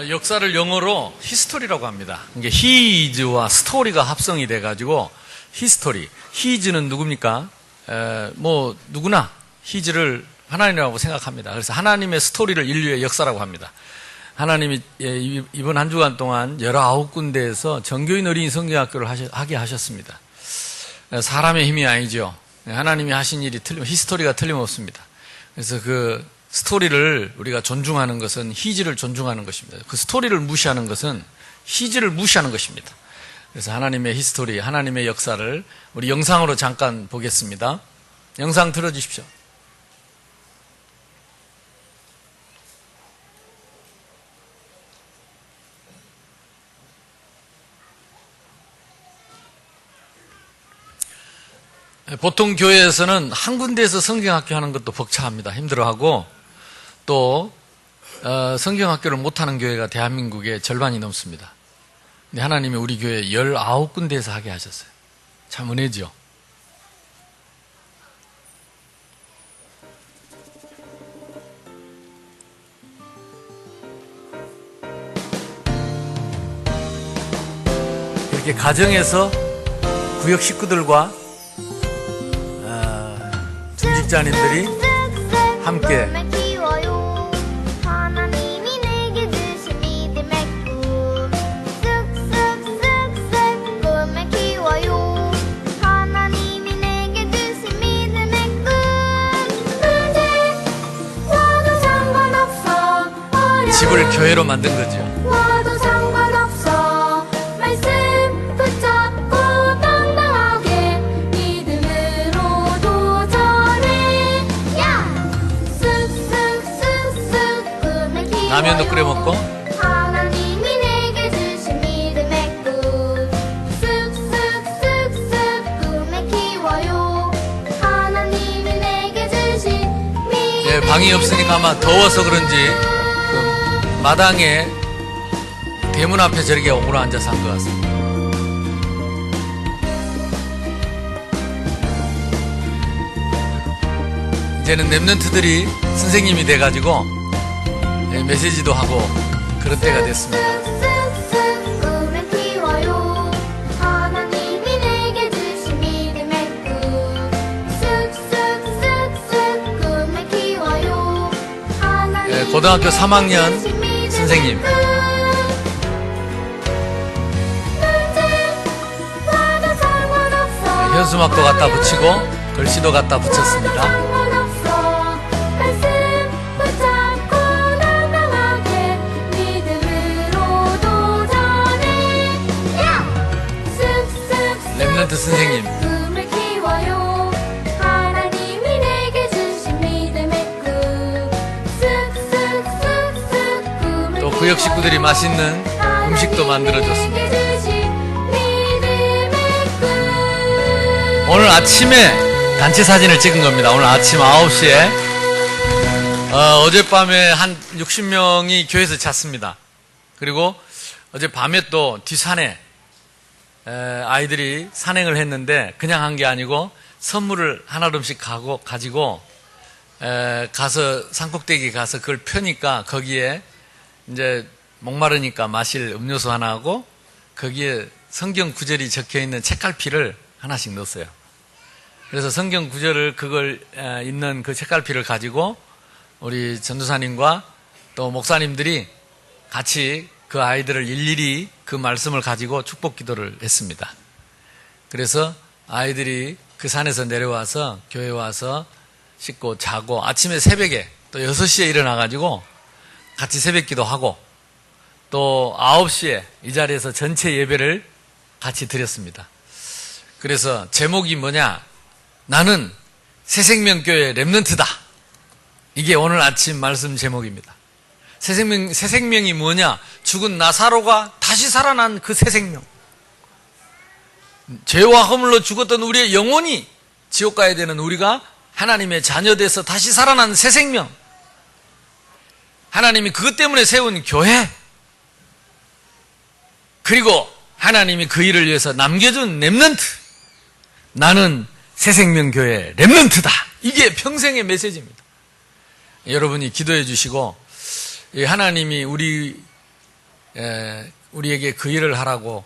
역사를 영어로 히스토리라고 합니다. 이게 히즈와 스토리가 합성이 돼가지고 히스토리. 히즈는 누굽니까? 누구나 히즈를 하나님이라고 생각합니다. 그래서 하나님의 스토리를 인류의 역사라고 합니다. 하나님이 이번 한 주간 동안 19군데에서 정교인 어린이 성경학교를 하게 하셨습니다. 사람의 힘이 아니죠. 하나님이 하신 일이 히스토리가 틀림없습니다. 그래서 그 스토리를 우리가 존중하는 것은 히즈를 존중하는 것입니다. 그 스토리를 무시하는 것은 히즈를 무시하는 것입니다. 그래서 하나님의 히스토리, 하나님의 역사를 우리 영상으로 잠깐 보겠습니다. 영상 틀어주십시오. 보통 교회에서는 한 군데에서 성경학교 하는 것도 벅차합니다. 힘들어하고 또 성경학교를 못하는 교회가 대한민국의 절반이 넘습니다. 근데 하나님이 우리 교회 19군데에서 하게 하셨어요. 참 은혜죠. 이렇게 가정에서 구역 식구들과 중직자님들이 함께 집을 교회로 만든 거죠. 라면도 끓여 먹고 방이 없으니까 아마 더워서 그런지 그 마당에 대문 앞에 저렇게 오므려 앉아서 한 것 같습니다. 이제는 랩런트들이 선생님이 돼가지고 메시지도 하고 그런 때가 됐습니다. 고등학교 3학년 선생님. 현수막도 갖다 붙이고 글씨도 갖다 붙였습니다. 랩런트 선생님. 또 구역 식구들이 맛있는 음식도 만들어줬습니다. 오늘 아침에 단체 사진을 찍은 겁니다. 오늘 아침 9시에 어젯밤에 한 60명이 교회에서 잤습니다. 그리고 어젯밤에 또 뒷산에 아이들이 산행을 했는데 그냥 한 게 아니고 선물을 하나씩 가지고 가서 산꼭대기 가서 그걸 펴니까 거기에 이제 목마르니까 마실 음료수 하나 하고 거기에 성경 구절이 적혀 있는 책갈피를 하나씩 넣었어요. 그래서 성경 구절을 그걸 있는 그 책갈피를 가지고 우리 전도사님과 또 목사님들이 같이 그 아이들을 일일이 그 말씀을 가지고 축복 기도를 했습니다. 그래서 아이들이 그 산에서 내려와서 교회 와서 씻고 자고 아침에 새벽에 또 6시에 일어나가지고 같이 새벽 기도하고 또 9시에 이 자리에서 전체 예배를 같이 드렸습니다. 그래서 제목이 뭐냐? 나는 새생명교회 랩런트다. 이게 오늘 아침 말씀 제목입니다. 새생명이 뭐냐? 죽은 나사로가 다시 살아난 그 새생명. 죄와 허물로 죽었던 우리의 영혼이 지옥 가야 되는 우리가 하나님의 자녀돼서 다시 살아난 새생명. 하나님이 그것 때문에 세운 교회. 그리고 하나님이 그 일을 위해서 남겨준 랩런트. 나는 새생명교회 랩런트다. 이게 평생의 메시지입니다. 여러분이 기도해 주시고 하나님이 우리 우리에게 그 일을 하라고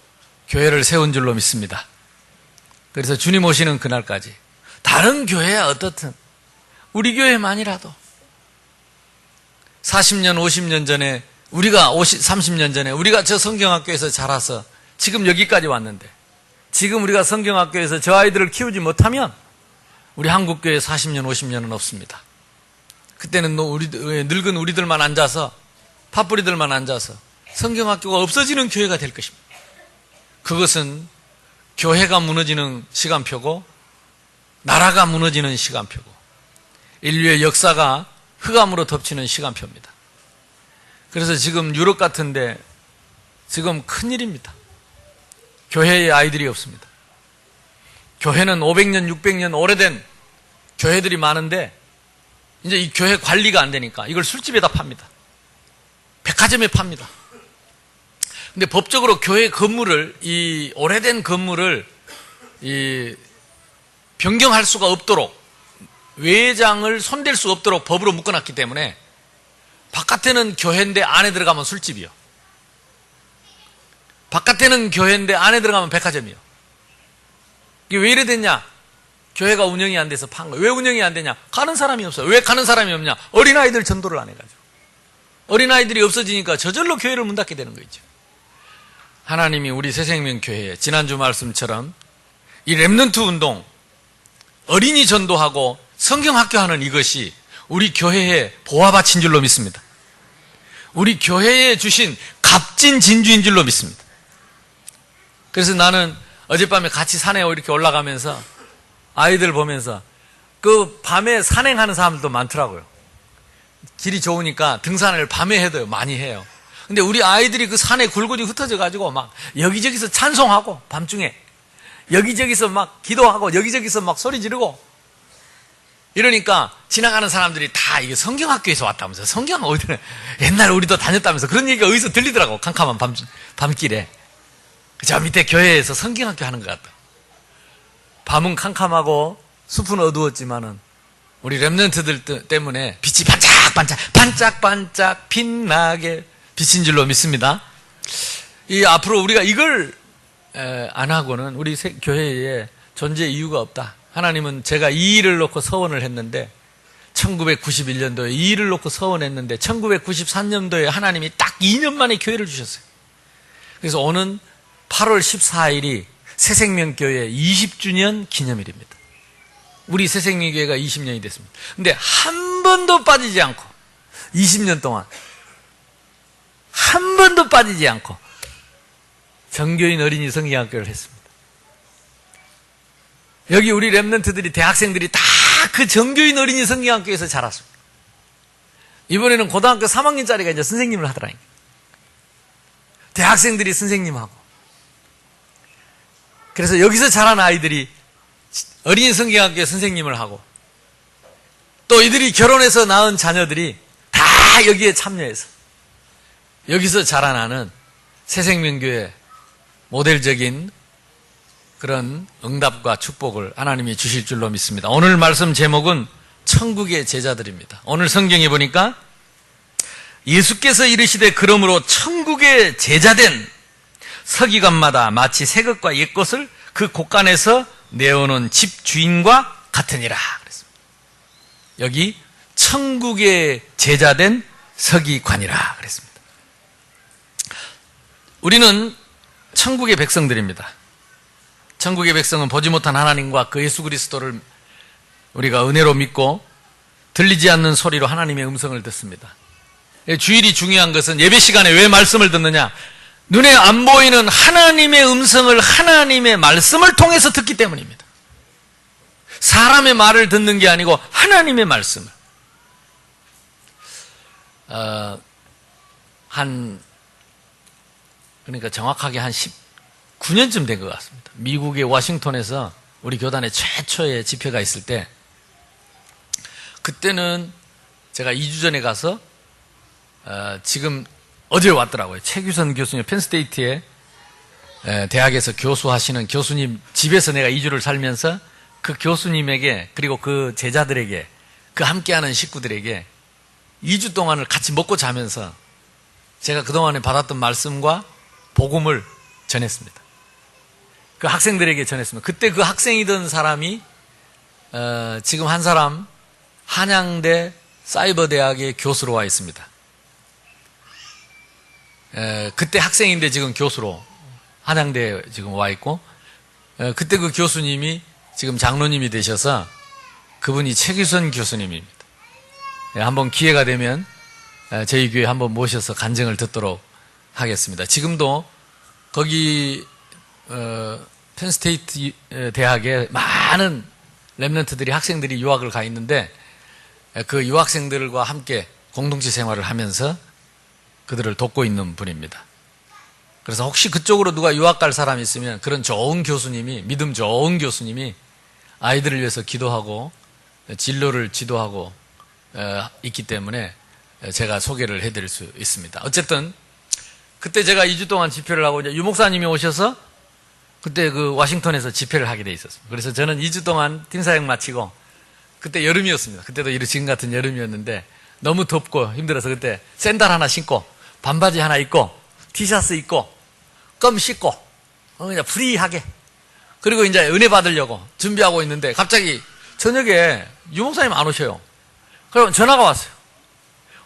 교회를 세운 줄로 믿습니다. 그래서 주님 오시는 그날까지 다른 교회야 어떻든 우리 교회만이라도 40년, 50년 전에 우리가 30년 전에 우리가 저 성경학교에서 자라서 지금 여기까지 왔는데 지금 우리가 성경학교에서 저 아이들을 키우지 못하면 우리 한국교회 40년, 50년은 없습니다. 그때는 늙은 우리들만 앉아서 팥뿌리들만 앉아서 성경학교가 없어지는 교회가 될 것입니다. 그것은 교회가 무너지는 시간표고 나라가 무너지는 시간표고 인류의 역사가 흑암으로 덮치는 시간표입니다. 그래서 지금 유럽 같은데 지금 큰일입니다. 교회에 아이들이 없습니다. 교회는 500년, 600년 오래된 교회들이 많은데 이제 이 교회 관리가 안 되니까 이걸 술집에다 팝니다. 백화점에 팝니다. 근데 법적으로 교회 건물을, 이 오래된 건물을 변경할 수가 없도록 외장을 손댈 수 없도록 법으로 묶어놨기 때문에 바깥에는 교회인데 안에 들어가면 술집이요. 바깥에는 교회인데 안에 들어가면 백화점이요. 이게 왜 이래 됐냐? 교회가 운영이 안 돼서 판 거예요. 왜 운영이 안 되냐? 가는 사람이 없어요. 왜 가는 사람이 없냐? 어린아이들 전도를 안 해가지고. 어린아이들이 없어지니까 저절로 교회를 문 닫게 되는 거죠. 하나님이 우리 새생명교회에 지난주 말씀처럼 이 렘넌트 운동, 어린이 전도하고 성경학교 하는 이것이 우리 교회에 보화받친 줄로 믿습니다. 우리 교회에 주신 값진 진주인 줄로 믿습니다. 그래서 나는 어젯밤에 같이 산에 이렇게 올라가면서 아이들 보면서 그 밤에 산행하는 사람들도 많더라고요. 길이 좋으니까 등산을 밤에 해도 많이 해요. 근데 우리 아이들이 그 산에 굴굴이 흩어져 가지고 막 여기저기서 찬송하고 밤중에 여기저기서 막 기도하고 여기저기서 막 소리 지르고 이러니까 지나가는 사람들이 다 이게 성경학교에서 왔다면서 성경 어디는 옛날 우리도 다녔다면서 그런 얘기가 어디서 들리더라고. 캄캄한 밤길에 저 밑에 교회에서 성경학교 하는 것 같다. 밤은 캄캄하고 숲은 어두웠지만은 우리 렘넌트들 때문에 빛이 반짝반짝 빛나게 비친 줄로 믿습니다. 이 앞으로 우리가 이걸 안 하고는 우리 교회에 존재 이유가 없다. 하나님은 제가 이 일을 놓고 서원을 했는데 1991년도에 이 일을 놓고 서원했는데 1993년도에 하나님이 딱 2년 만에 교회를 주셨어요. 그래서 오는 8월 14일이 새생명교회 20주년 기념일입니다. 우리 새생명교회가 20년이 됐습니다. 근데 한 번도 빠지지 않고 20년 동안 한 번도 빠지지 않고 정교인 어린이 성경학교를 했습니다. 여기 우리 렘넌트들이 대학생들이 다 그 정교인 어린이 성경학교에서 자랐습니다. 이번에는 고등학교 3학년짜리가 이제 선생님을 하더라니까. 대학생들이 선생님하고. 그래서 여기서 자란 아이들이 어린이 성경학교에 선생님을 하고 또 이들이 결혼해서 낳은 자녀들이 다 여기에 참여해서 여기서 자라나는 새생명교회 모델적인 그런 응답과 축복을 하나님이 주실 줄로 믿습니다. 오늘 말씀 제목은 천국의 제자들입니다. 오늘 성경에 보니까 예수께서 이르시되 그러므로 천국의 제자된 서기관마다 마치 새 것과 옛 것을 그 곳간에서 내어놓은 집 주인과 같으니라 그랬습니다. 여기 천국의 제자된 서기관이라 그랬습니다. 우리는 천국의 백성들입니다. 천국의 백성은 보지 못한 하나님과 그 예수 그리스도를 우리가 은혜로 믿고 들리지 않는 소리로 하나님의 음성을 듣습니다. 주일이 중요한 것은 예배 시간에 왜 말씀을 듣느냐? 눈에 안 보이는 하나님의 음성을 하나님의 말씀을 통해서 듣기 때문입니다. 사람의 말을 듣는 게 아니고 하나님의 말씀을. 그러니까 정확하게 한 19년쯤 된 것 같습니다. 미국의 워싱턴에서 우리 교단의 최초의 집회가 있을 때 그때는 제가 2주 전에 가서 지금 어제 왔더라고요. 최규선 교수님, 펜스테이트의 대학에서 교수하시는 교수님 집에서 내가 2주를 살면서 그 교수님에게 그리고 그 제자들에게 그 함께하는 식구들에게 2주 동안을 같이 먹고 자면서 제가 그동안에 받았던 말씀과 복음을 전했습니다. 그 학생들에게 전했습니다. 그때 그 학생이던 사람이 지금 한 사람 한양대 사이버대학의 교수로 와 있습니다. 그때 학생인데 지금 교수로 한양대에 지금 와 있고, 그때 그 교수님이 지금 장로님이 되셔서 그분이 최규선 교수님입니다. 한번 기회가 되면 저희 교회 한번 모셔서 간증을 듣도록 하겠습니다. 지금도 거기 펜스테이트 대학에 많은 랩런트들이, 학생들이 유학을 가 있는데 그 유학생들과 함께 공동체 생활을 하면서 그들을 돕고 있는 분입니다. 그래서 혹시 그쪽으로 누가 유학 갈 사람이 있으면 그런 좋은 교수님이, 믿음 좋은 교수님이 아이들을 위해서 기도하고 진로를 지도하고 있기 때문에 제가 소개를 해드릴 수 있습니다. 어쨌든 그때 제가 2주 동안 집회를 하고 이제 유 목사님이 오셔서 그때 그 워싱턴에서 집회를 하게 돼 있었습니다. 그래서 저는 2주 동안 팀사역 마치고, 그때 여름이었습니다. 그때도 지금 같은 여름이었는데 너무 덥고 힘들어서 그때 샌들 하나 신고 반바지 하나 입고 티셔츠 입고 껌 씻고 그냥 프리하게, 그리고 이제 은혜 받으려고 준비하고 있는데 갑자기 저녁에 유 목사님 안 오셔요. 그럼 전화가 왔어요.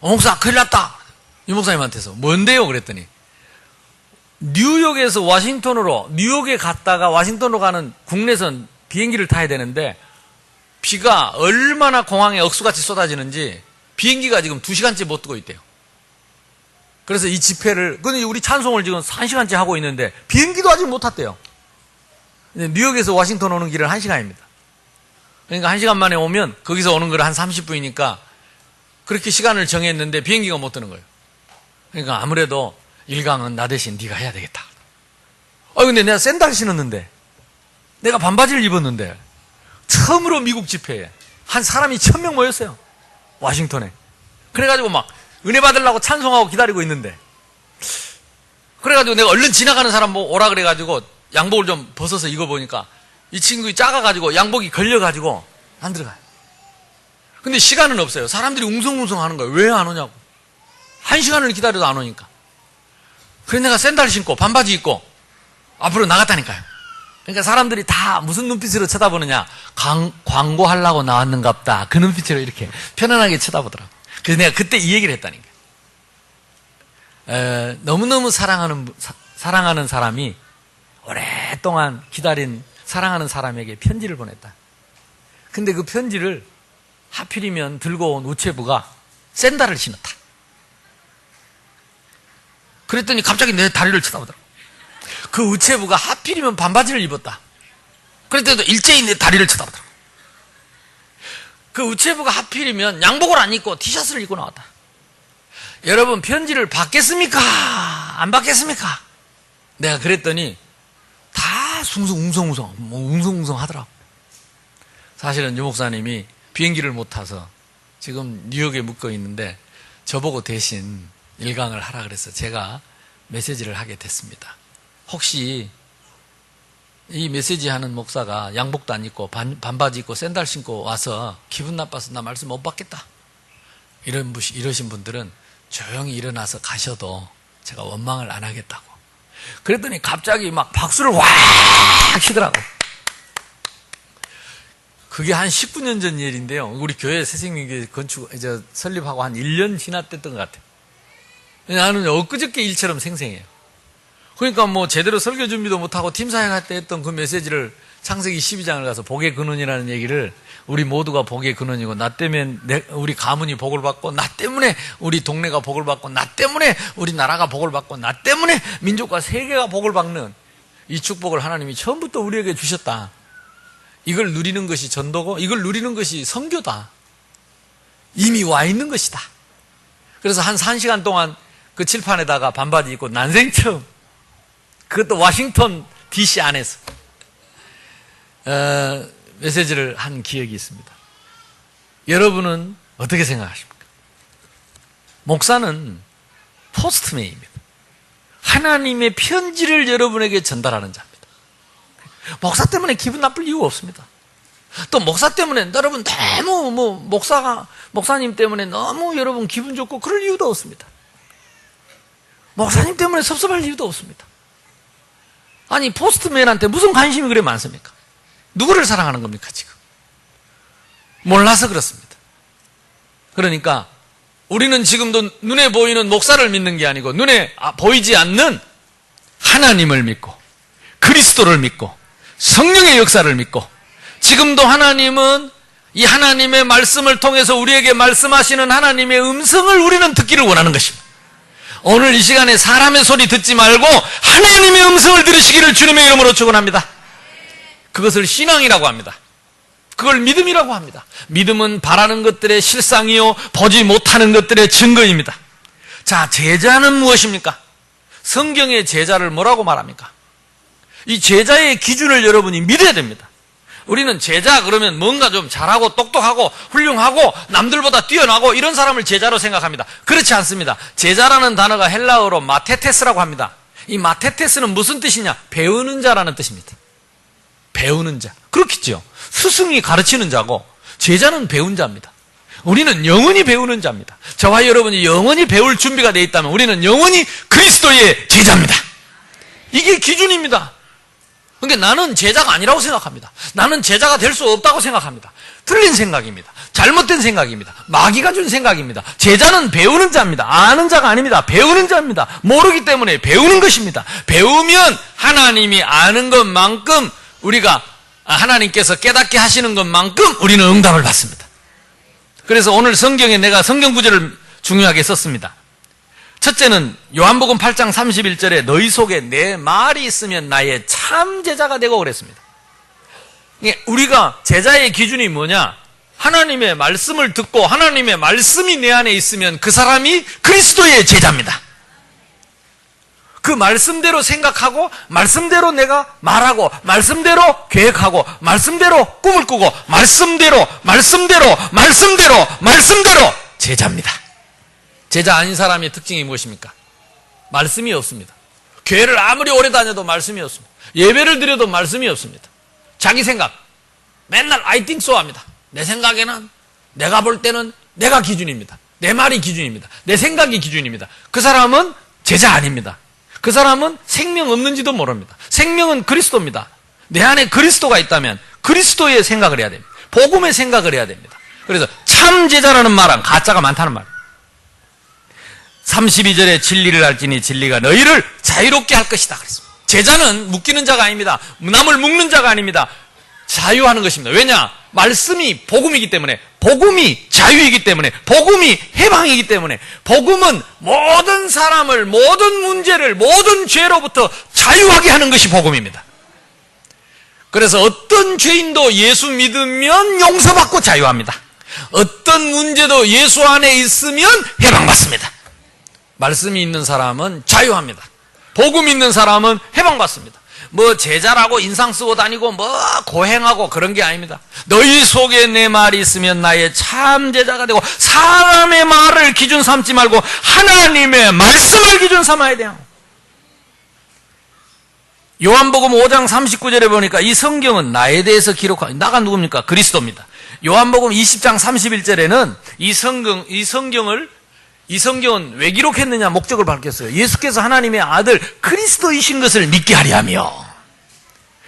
목사 큰일 났다. 유 목사님한테서. 뭔데요? 그랬더니 뉴욕에서 워싱턴으로, 뉴욕에 갔다가 워싱턴으로 가는 국내선 비행기를 타야 되는데 비가 얼마나 공항에 억수같이 쏟아지는지 비행기가 지금 2시간째 못 뜨고 있대요. 그래서 이 집회를, 근데 우리 찬송을 지금 1시간째 하고 있는데 비행기도 아직 못 탔대요. 뉴욕에서 워싱턴 오는 길은 1시간입니다. 그러니까 1시간 만에 오면 거기서 오는 걸 한 30분이니까 그렇게 시간을 정했는데 비행기가 못 뜨는 거예요. 그러니까 아무래도 일강은 나 대신 네가 해야 되겠다. 근데 내가 샌들 신었는데, 내가 반바지를 입었는데, 처음으로 미국 집회에 한 사람이 1000명 모였어요. 워싱턴에. 그래가지고 막 은혜 받으려고 찬송하고 기다리고 있는데, 그래가지고 내가 얼른 지나가는 사람 뭐 오라 그래가지고 양복을 좀 벗어서 입어보니까 이 친구가 작아가지고 양복이 걸려가지고 안 들어가요. 근데 시간은 없어요. 사람들이 웅성웅성 하는 거예요. 왜 안 오냐고. 1시간을 기다려도 안 오니까. 그래서 내가 샌들 신고 반바지 입고 앞으로 나갔다니까요. 그러니까 사람들이 다 무슨 눈빛으로 쳐다보느냐, 광고하려고 나왔는갑다. 그 눈빛으로 이렇게 편안하게 쳐다보더라고요. 그래서 내가 그때 이 얘기를 했다니까. 너무너무 사랑하는 사람이 오랫동안 기다린 사랑하는 사람에게 편지를 보냈다. 근데 그 편지를 하필이면 들고 온 우체부가 샌들을 신었다. 그랬더니 갑자기 내 다리를 쳐다보더라고. 그 우체부가 하필이면 반바지를 입었다. 그랬더니 일제히 내 다리를 쳐다보더라고. 그 우체부가 하필이면 양복을 안 입고 티셔츠를 입고 나왔다. 여러분, 편지를 받겠습니까? 안 받겠습니까? 내가 그랬더니 다 웅성웅성 하더라고. 사실은 유 목사님이 비행기를 못 타서 지금 뉴욕에 묵고 있는데 저보고 대신 일강을 하라 그래서 제가 메시지를 하게 됐습니다. 혹시 이 메시지 하는 목사가 양복도 안 입고 반바지 입고 샌들 신고 와서 기분 나빠서 나 말씀 못 받겠다, 이러신 분들은 조용히 일어나서 가셔도 제가 원망을 안 하겠다고. 그랬더니 갑자기 막 박수를 확 치더라고. 그게 한 19년 전 일인데요. 우리 교회 새생명교회 설립하고 한 1년 지났던 것 같아요. 나는 엊그저께 일처럼 생생해요. 그러니까 뭐 제대로 설교 준비도 못하고 팀 사역할 때 했던 그 메시지를 창세기 12장을 가서 복의 근원이라는 얘기를, 우리 모두가 복의 근원이고 나 때문에 우리 가문이 복을 받고, 나 때문에 우리 동네가 복을 받고, 나 때문에 우리 나라가 복을 받고, 나 때문에 민족과 세계가 복을 받는 이 축복을 하나님이 처음부터 우리에게 주셨다. 이걸 누리는 것이 전도고, 이걸 누리는 것이 선교다. 이미 와 있는 것이다. 그래서 한 1시간 동안 그 칠판에다가 반바지 입고 난생 처음, 그것도 워싱턴 DC 안에서 메시지를 한 기억이 있습니다. 여러분은 어떻게 생각하십니까? 목사는 포스트맨입니다. 하나님의 편지를 여러분에게 전달하는 자입니다. 목사 때문에 기분 나쁠 이유가 없습니다. 또 목사 때문에 여러분 너무 목사님 때문에 너무 여러분 기분 좋고 그럴 이유도 없습니다. 목사님 때문에 섭섭할 이유도 없습니다. 아니, 포스트맨한테 무슨 관심이 그래 많습니까? 누구를 사랑하는 겁니까, 지금? 몰라서 그렇습니다. 그러니까 우리는 지금도 눈에 보이는 목사를 믿는 게 아니고 눈에 보이지 않는 하나님을 믿고 그리스도를 믿고 성령의 역사를 믿고, 지금도 하나님은 이 하나님의 말씀을 통해서 우리에게 말씀하시는 하나님의 음성을 우리는 듣기를 원하는 것입니다. 오늘 이 시간에 사람의 소리 듣지 말고 하나님의 음성을 들으시기를 주님의 이름으로 축원합니다. 그것을 신앙이라고 합니다. 그걸 믿음이라고 합니다. 믿음은 바라는 것들의 실상이요 보지 못하는 것들의 증거입니다. 자, 제자는 무엇입니까? 성경의 제자를 뭐라고 말합니까? 이 제자의 기준을 여러분이 믿어야 됩니다. 우리는 제자 그러면 뭔가 좀 잘하고 똑똑하고 훌륭하고 남들보다 뛰어나고 이런 사람을 제자로 생각합니다. 그렇지 않습니다. 제자라는 단어가 헬라어로 마테테스라고 합니다. 이 마테테스는 무슨 뜻이냐? 배우는 자라는 뜻입니다. 배우는 자. 그렇겠죠. 스승이 가르치는 자고 제자는 배운 자입니다. 우리는 영원히 배우는 자입니다. 저와 여러분이 영원히 배울 준비가 되어 있다면 우리는 영원히 그리스도의 제자입니다. 이게 기준입니다. 그러니까 나는 제자가 아니라고 생각합니다. 나는 제자가 될 수 없다고 생각합니다. 틀린 생각입니다. 잘못된 생각입니다. 마귀가 준 생각입니다. 제자는 배우는 자입니다. 아는 자가 아닙니다. 배우는 자입니다. 모르기 때문에 배우는 것입니다. 배우면 하나님이 아는 것만큼 우리가 하나님께서 깨닫게 하시는 것만큼 우리는 응답을 받습니다. 그래서 오늘 성경에 내가 성경 구절을 중요하게 썼습니다. 첫째는 요한복음 8장 31절에 너희 속에 내 말이 있으면 나의 참 제자가 되고 그랬습니다. 우리가 제자의 기준이 뭐냐? 하나님의 말씀을 듣고 하나님의 말씀이 내 안에 있으면 그 사람이 그리스도의 제자입니다. 그 말씀대로 생각하고 말씀대로 내가 말하고 말씀대로 계획하고 말씀대로 꿈을 꾸고 말씀대로 제자입니다. 제자 아닌 사람의 특징이 무엇입니까? 말씀이 없습니다. 교회를 아무리 오래 다녀도 말씀이 없습니다. 예배를 드려도 말씀이 없습니다. 자기 생각, 맨날 I think so 합니다. 내 생각에는, 내가 볼 때는 내가 기준입니다. 내 말이 기준입니다. 내 생각이 기준입니다. 그 사람은 제자 아닙니다. 그 사람은 생명 없는지도 모릅니다. 생명은 그리스도입니다. 내 안에 그리스도가 있다면 그리스도의 생각을 해야 됩니다. 복음의 생각을 해야 됩니다. 그래서 참 제자라는 말은 가짜가 많다는 말입니다. 32절에 진리를 알지니 진리가 너희를 자유롭게 할 것이다 그랬습니다. 제자는 묶이는 자가 아닙니다. 남을 묶는 자가 아닙니다. 자유하는 것입니다. 왜냐? 말씀이 복음이기 때문에, 복음이 자유이기 때문에, 복음이 해방이기 때문에, 복음은 모든 사람을, 모든 문제를, 모든 죄로부터 자유하게 하는 것이 복음입니다. 그래서 어떤 죄인도 예수 믿으면 용서받고 자유합니다. 어떤 문제도 예수 안에 있으면 해방받습니다. 말씀이 있는 사람은 자유합니다. 복음 있는 사람은 해방받습니다. 뭐 제자라고 인상 쓰고 다니고 뭐 고행하고 그런 게 아닙니다. 너희 속에 내 말이 있으면 나의 참 제자가 되고, 사람의 말을 기준 삼지 말고 하나님의 말씀을 기준 삼아야 돼요. 요한복음 5장 39절에 보니까 이 성경은 나에 대해서 기록한, 나가 누굽니까? 그리스도입니다. 요한복음 20장 31절에는 이 성경은 왜 기록했느냐? 목적을 밝혔어요. 예수께서 하나님의 아들 그리스도이신 것을 믿게 하려 하며,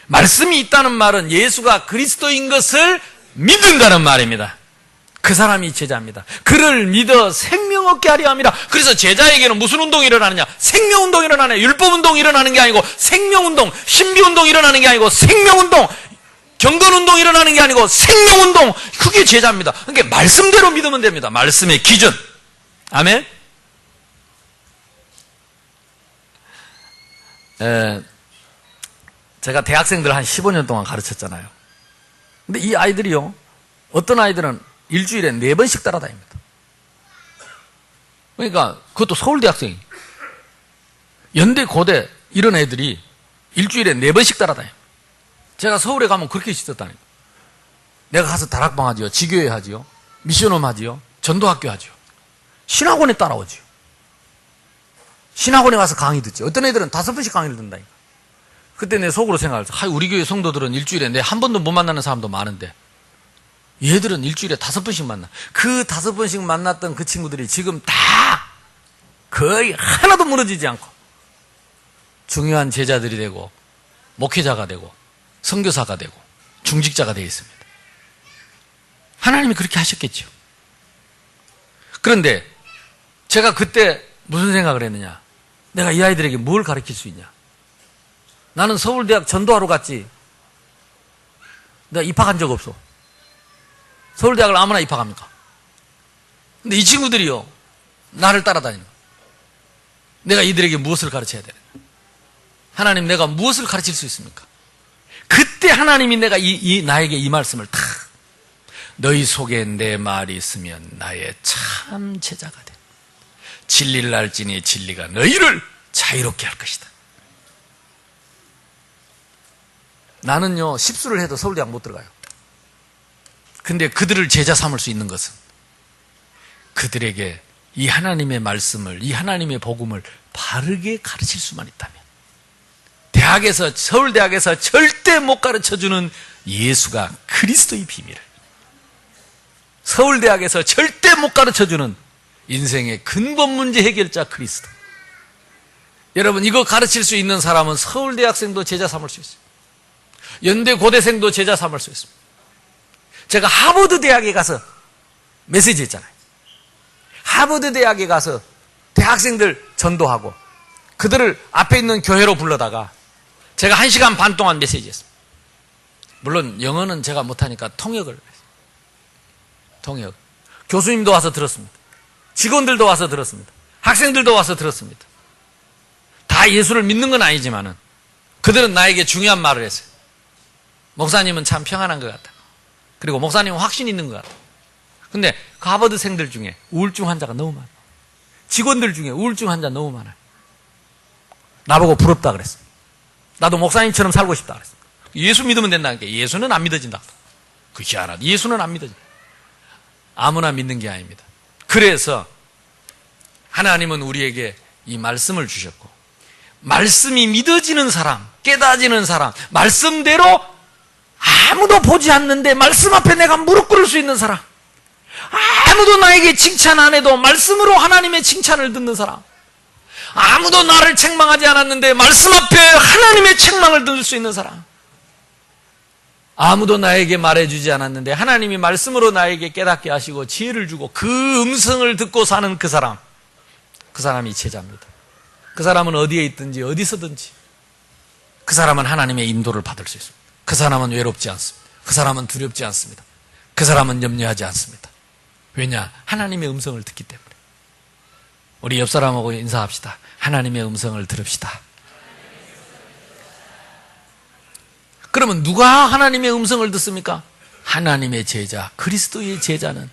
말씀이 있다는 말은 예수가 그리스도인 것을 믿는다는 말입니다. 그 사람이 제자입니다. 그를 믿어 생명 얻게 하려 함이라. 그래서 제자에게는 무슨 운동이 일어나느냐? 생명운동이 일어나네. 율법운동이 일어나는 게 아니고 생명운동, 신비운동이 일어나는 게 아니고 생명운동, 경건운동이 일어나는 게 아니고 생명운동. 그게 제자입니다. 그러니까 말씀대로 믿으면 됩니다. 말씀의 기준. 아멘? 제가 대학생들 한 15년 동안 가르쳤잖아요. 근데 이 아이들이요, 어떤 아이들은 일주일에 4번씩 따라다닙니다. 그러니까 그것도 서울대 학생이, 연대, 고대 이런 애들이 일주일에 4번씩 따라다녀요. 제가 서울에 가면 그렇게 있었다니까. 내가 가서 다락방 하지요, 지교회 하지요, 미션홈 하지요, 전도학교 하지요. 신학원에 따라오지요. 신학원에 가서 강의 듣지. 어떤 애들은 5번씩 강의를 듣는다니까. 그때 내 속으로 생각했어. 우리 교회 성도들은 일주일에 내 한 번도 못 만나는 사람도 많은데 얘들은 일주일에 5번씩 만나. 그 5번씩 만났던 그 친구들이 지금 다 거의 하나도 무너지지 않고 중요한 제자들이 되고 목회자가 되고 선교사가 되고 중직자가 되어 있습니다. 하나님이 그렇게 하셨겠죠. 그런데 제가 그때 무슨 생각을 했느냐? 내가 이 아이들에게 뭘 가르칠 수 있냐? 나는 서울대학 전도하러 갔지. 내가 입학한 적 없어. 서울대학을 아무나 입학합니까? 근데 이 친구들이요, 나를 따라다니는 거야. 내가 이들에게 무엇을 가르쳐야 되는 거야? 하나님, 내가 무엇을 가르칠 수 있습니까? 그때 하나님이 나에게 이 말씀을 탁, 너희 속에 내 말이 있으면 나의 참 제자가 돼. 진리를 알지니 진리가 너희를 자유롭게 할 것이다. 나는요, 십수를 해도 서울대학 못 들어가요. 근데 그들을 제자 삼을 수 있는 것은 그들에게 이 하나님의 말씀을, 이 하나님의 복음을 바르게 가르칠 수만 있다면, 서울대학에서 절대 못 가르쳐주는 예수가 그리스도의 비밀을, 서울대학에서 절대 못 가르쳐주는 인생의 근본 문제 해결자 그리스도. 여러분, 이거 가르칠 수 있는 사람은 서울대학생도 제자 삼을 수 있어요. 연대 고대생도 제자 삼을 수 있습니다. 제가 하버드 대학에 가서 메시지 했잖아요. 하버드 대학에 가서 대학생들 전도하고 그들을 앞에 있는 교회로 불러다가 제가 1시간 반 동안 메시지 했습니다. 물론 영어는 제가 못하니까 통역을 했어요. 통역. 교수님도 와서 들었습니다. 직원들도 와서 들었습니다. 학생들도 와서 들었습니다. 다 예수를 믿는 건 아니지만은 그들은 나에게 중요한 말을 했어요. 목사님은 참 평안한 것 같다. 그리고 목사님은 확신 있는 것 같다. 근데 그 하버드생들 중에 우울증 환자가 너무 많아. 직원들 중에 우울증 환자 너무 많아요. 나보고 부럽다 그랬어. 나도 목사님처럼 살고 싶다 그랬어. 예수 믿으면 된다는 게, 예수는 안 믿어진다. 그 희한하다. 예수는 안 믿어진다. 아무나 믿는 게 아닙니다. 그래서 하나님은 우리에게 이 말씀을 주셨고, 말씀이 믿어지는 사람, 깨닫지는 사람, 말씀대로 아무도 보지 않는데 말씀 앞에 내가 무릎 꿇을 수 있는 사람, 아무도 나에게 칭찬 안 해도 말씀으로 하나님의 칭찬을 듣는 사람, 아무도 나를 책망하지 않았는데 말씀 앞에 하나님의 책망을 들을 수 있는 사람, 아무도 나에게 말해주지 않았는데 하나님이 말씀으로 나에게 깨닫게 하시고 지혜를 주고 그 음성을 듣고 사는 그 사람, 그 사람이 제자입니다. 그 사람은 어디에 있든지 어디서든지 그 사람은 하나님의 인도를 받을 수 있습니다. 그 사람은 외롭지 않습니다. 그 사람은 두렵지 않습니다. 그 사람은 염려하지 않습니다. 왜냐? 하나님의 음성을 듣기 때문에. 우리 옆 사람하고 인사합시다. 하나님의 음성을 들읍시다. 그러면 누가 하나님의 음성을 듣습니까? 하나님의 제자, 그리스도의 제자는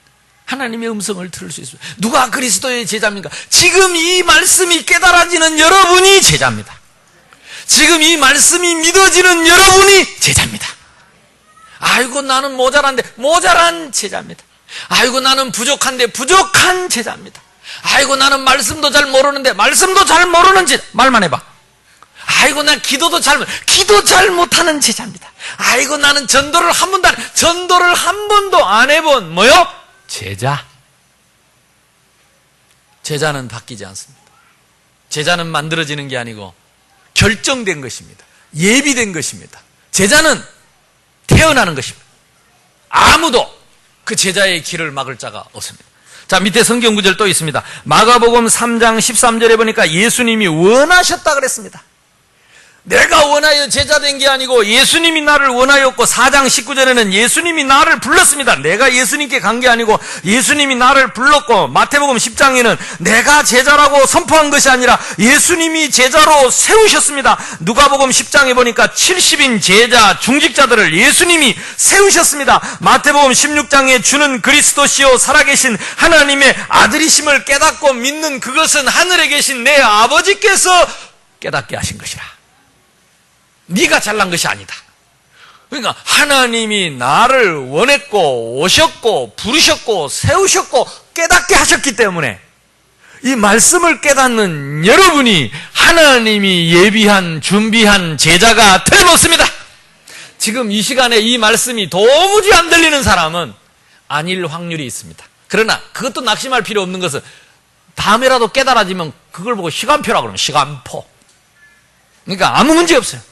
하나님의 음성을 들을 수 있습니다. 누가 그리스도의 제자입니까? 지금 이 말씀이 깨달아지는 여러분이 제자입니다. 지금 이 말씀이 믿어지는 여러분이 제자입니다. 아이고, 나는 모자란데 모자란 제자입니다. 아이고, 나는 부족한데 부족한 제자입니다. 아이고, 나는 말씀도 잘 모르는데 말씀도 잘 모르는 제자. 말만 해봐. 아이고, 난 기도 잘 못하는 제자입니다. 아이고, 나는 전도를 한 번도 안 해본 뭐요? 제자. 제자는 바뀌지 않습니다. 제자는 만들어지는 게 아니고 결정된 것입니다. 예비된 것입니다. 제자는 태어나는 것입니다. 아무도 그 제자의 길을 막을 자가 없습니다. 자, 밑에 성경 구절 또 있습니다. 마가복음 3장 13절에 보니까 예수님이 원하셨다 그랬습니다. 내가 원하여 제자된 게 아니고 예수님이 나를 원하였고, 4장 19절에는 예수님이 나를 불렀습니다. 내가 예수님께 간 게 아니고 예수님이 나를 불렀고, 마태복음 10장에는 내가 제자라고 선포한 것이 아니라 예수님이 제자로 세우셨습니다. 누가복음 10장에 보니까 70인 제자 중직자들을 예수님이 세우셨습니다. 마태복음 16장에 주는 그리스도시요 살아계신 하나님의 아들이심을 깨닫고 믿는 그것은 하늘에 계신 내 아버지께서 깨닫게 하신 것이라. 네가 잘난 것이 아니다. 그러니까 하나님이 나를 원했고 오셨고 부르셨고 세우셨고 깨닫게 하셨기 때문에 이 말씀을 깨닫는 여러분이 하나님이 예비한 준비한 제자가 되었습니다. 지금 이 시간에 이 말씀이 도무지 안 들리는 사람은 아닐 확률이 있습니다. 그러나 그것도 낙심할 필요 없는 것은 다음에라도 깨달아지면 그걸 보고 시간표라 그러면 시간포. 그러니까 아무 문제 없어요.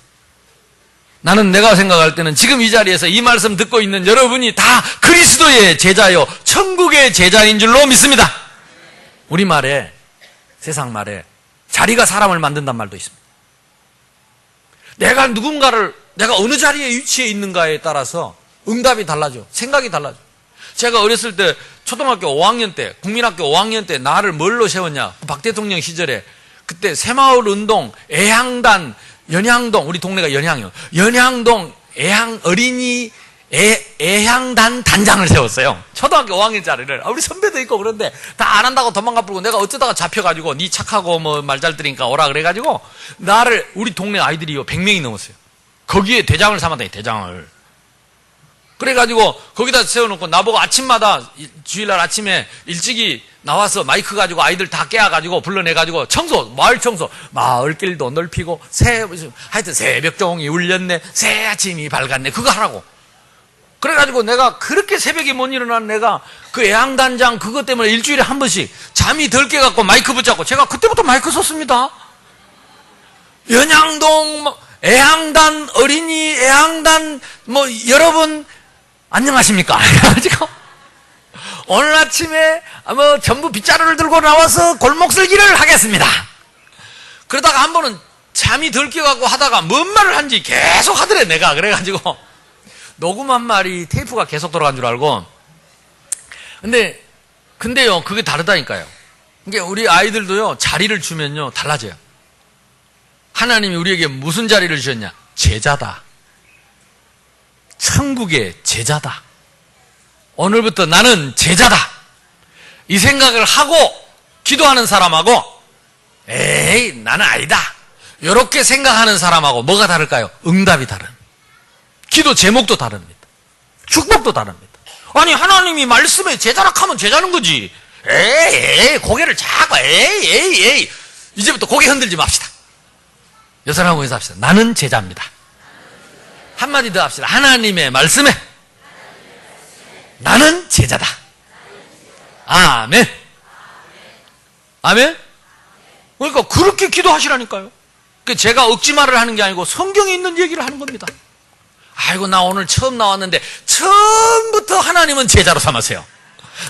나는 내가 생각할 때는 지금 이 자리에서 이 말씀 듣고 있는 여러분이 다 그리스도의 제자요 천국의 제자인 줄로 믿습니다. 우리말에, 세상 말에 자리가 사람을 만든단 말도 있습니다. 내가 내가 어느 자리에 위치해 있는가에 따라서 응답이 달라져. 생각이 달라져. 제가 어렸을 때 초등학교 5학년 때, 국민학교 5학년 때 나를 뭘로 세웠냐? 박 대통령 시절에 그때 새마을 운동, 애향단, 연향동, 우리 동네가 연향이요. 연향동 어린이 애향단 단장을 세웠어요. 초등학교 5학년짜리를. 우리 선배도 있고 그런데 다 안 한다고 도망가 버리고 내가 어쩌다가 잡혀가지고 니 착하고 뭐 말 잘 들으니까 오라 그래가지고 우리 동네 아이들이 100명이 넘었어요. 거기에 대장을 삼았다니, 대장을. 그래가지고 거기다 세워놓고 나보고 아침마다 주일날 아침에 일찍이 나와서 마이크 가지고 아이들 다 깨워가지고 불러내가지고 마을 청소, 마을길도 넓히고 하여튼 새벽종이 울렸네, 새 아침이 밝았네, 그거 하라고. 그래가지고 내가 그렇게 새벽에 못 일어난 내가 그 애향단장 그것 때문에 일주일에 한 번씩 잠이 덜 깨갖고 마이크 붙잡고 제가 그때부터 마이크 썼습니다. 연향동 애향단 어린이 애향단 여러분 안녕하십니까? 그래가지고 오늘 아침에 전부 빗자루를 들고 나와서 골목설기를 하겠습니다. 그러다가 한 번은 잠이 덜 깨갖고 하다가 뭔 말을 한지 계속 하더래 내가. 그래가지고 녹음한 말이 테이프가 계속 돌아간 줄 알고. 근데요 그게 다르다니까요. 그러니까 우리 아이들도요 자리를 주면요 달라져요. 하나님이 우리에게 무슨 자리를 주셨냐? 제자다. 천국의 제자다. 오늘부터 나는 제자다. 이 생각을 하고 기도하는 사람하고 에이 나는 아니다 이렇게 생각하는 사람하고 뭐가 다를까요? 응답이 다른. 기도 제목도 다릅니다. 축복도 다릅니다. 아니 하나님이 말씀에 제자라 하면 제자는 거지. 에이 고개를 자꾸 에이 이제부터 고개 흔들지 맙시다. 여사람하고 인사합시다. 나는 제자입니다. 한마디 더 합시다. 하나님의 말씀에 나는 제자다. 아멘. 아멘. 그러니까 그렇게 기도하시라니까요. 제가 억지말을 하는 게 아니고 성경에 있는 얘기를 하는 겁니다. 아이고 나 오늘 처음 나왔는데 처음부터 하나님은 제자로 삼으세요.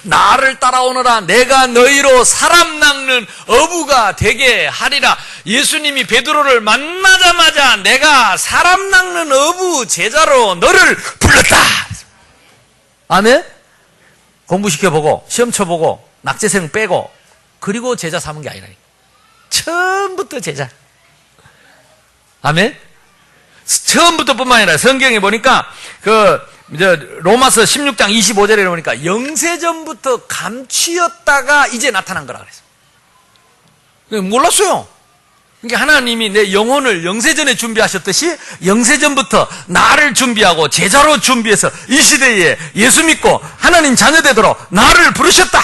나를 따라오너라 내가 너희로 사람 낚는 어부가 되게 하리라. 예수님이 베드로를 만나자마자 내가 사람 낚는 어부 제자로 너를 불렀다. 아멘? 공부시켜보고 시험 쳐보고 낙제생 빼고 그리고 제자 삼은 게 아니라니까. 처음부터 제자. 아멘? 처음부터 뿐만 아니라 성경에 보니까 로마서 16장 25절에 보니까 영세전부터 감추었다가 이제 나타난 거라 그랬어요. 몰랐어요. 그러니까 하나님이 내 영혼을 영세전에 준비하셨듯이 영세전부터 나를 준비하고 제자로 준비해서 이 시대에 예수 믿고 하나님 자녀 되도록 나를 부르셨다.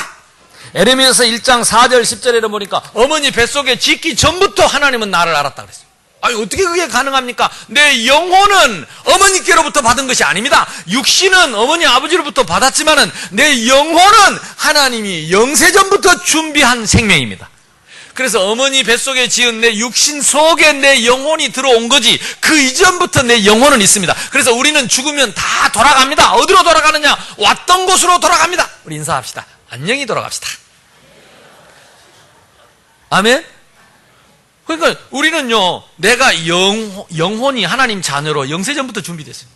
에레미야서 1장 4절 10절에 보니까 어머니 뱃속에 짓기 전부터 하나님은 나를 알았다 그랬어요. 아니 어떻게 그게 가능합니까? 내 영혼은 어머니께로부터 받은 것이 아닙니다. 육신은 어머니 아버지로부터 받았지만은 내 영혼은 하나님이 영세전부터 준비한 생명입니다. 그래서 어머니 뱃속에 지은 내 육신 속에 내 영혼이 들어온 거지 그 이전부터 내 영혼은 있습니다. 그래서 우리는 죽으면 다 돌아갑니다. 어디로 돌아가느냐? 왔던 곳으로 돌아갑니다. 우리 인사합시다. 안녕히 돌아갑시다. 아멘? 그러니까 우리는요 내가 영혼이 하나님 자녀로 영세전부터 준비됐어요.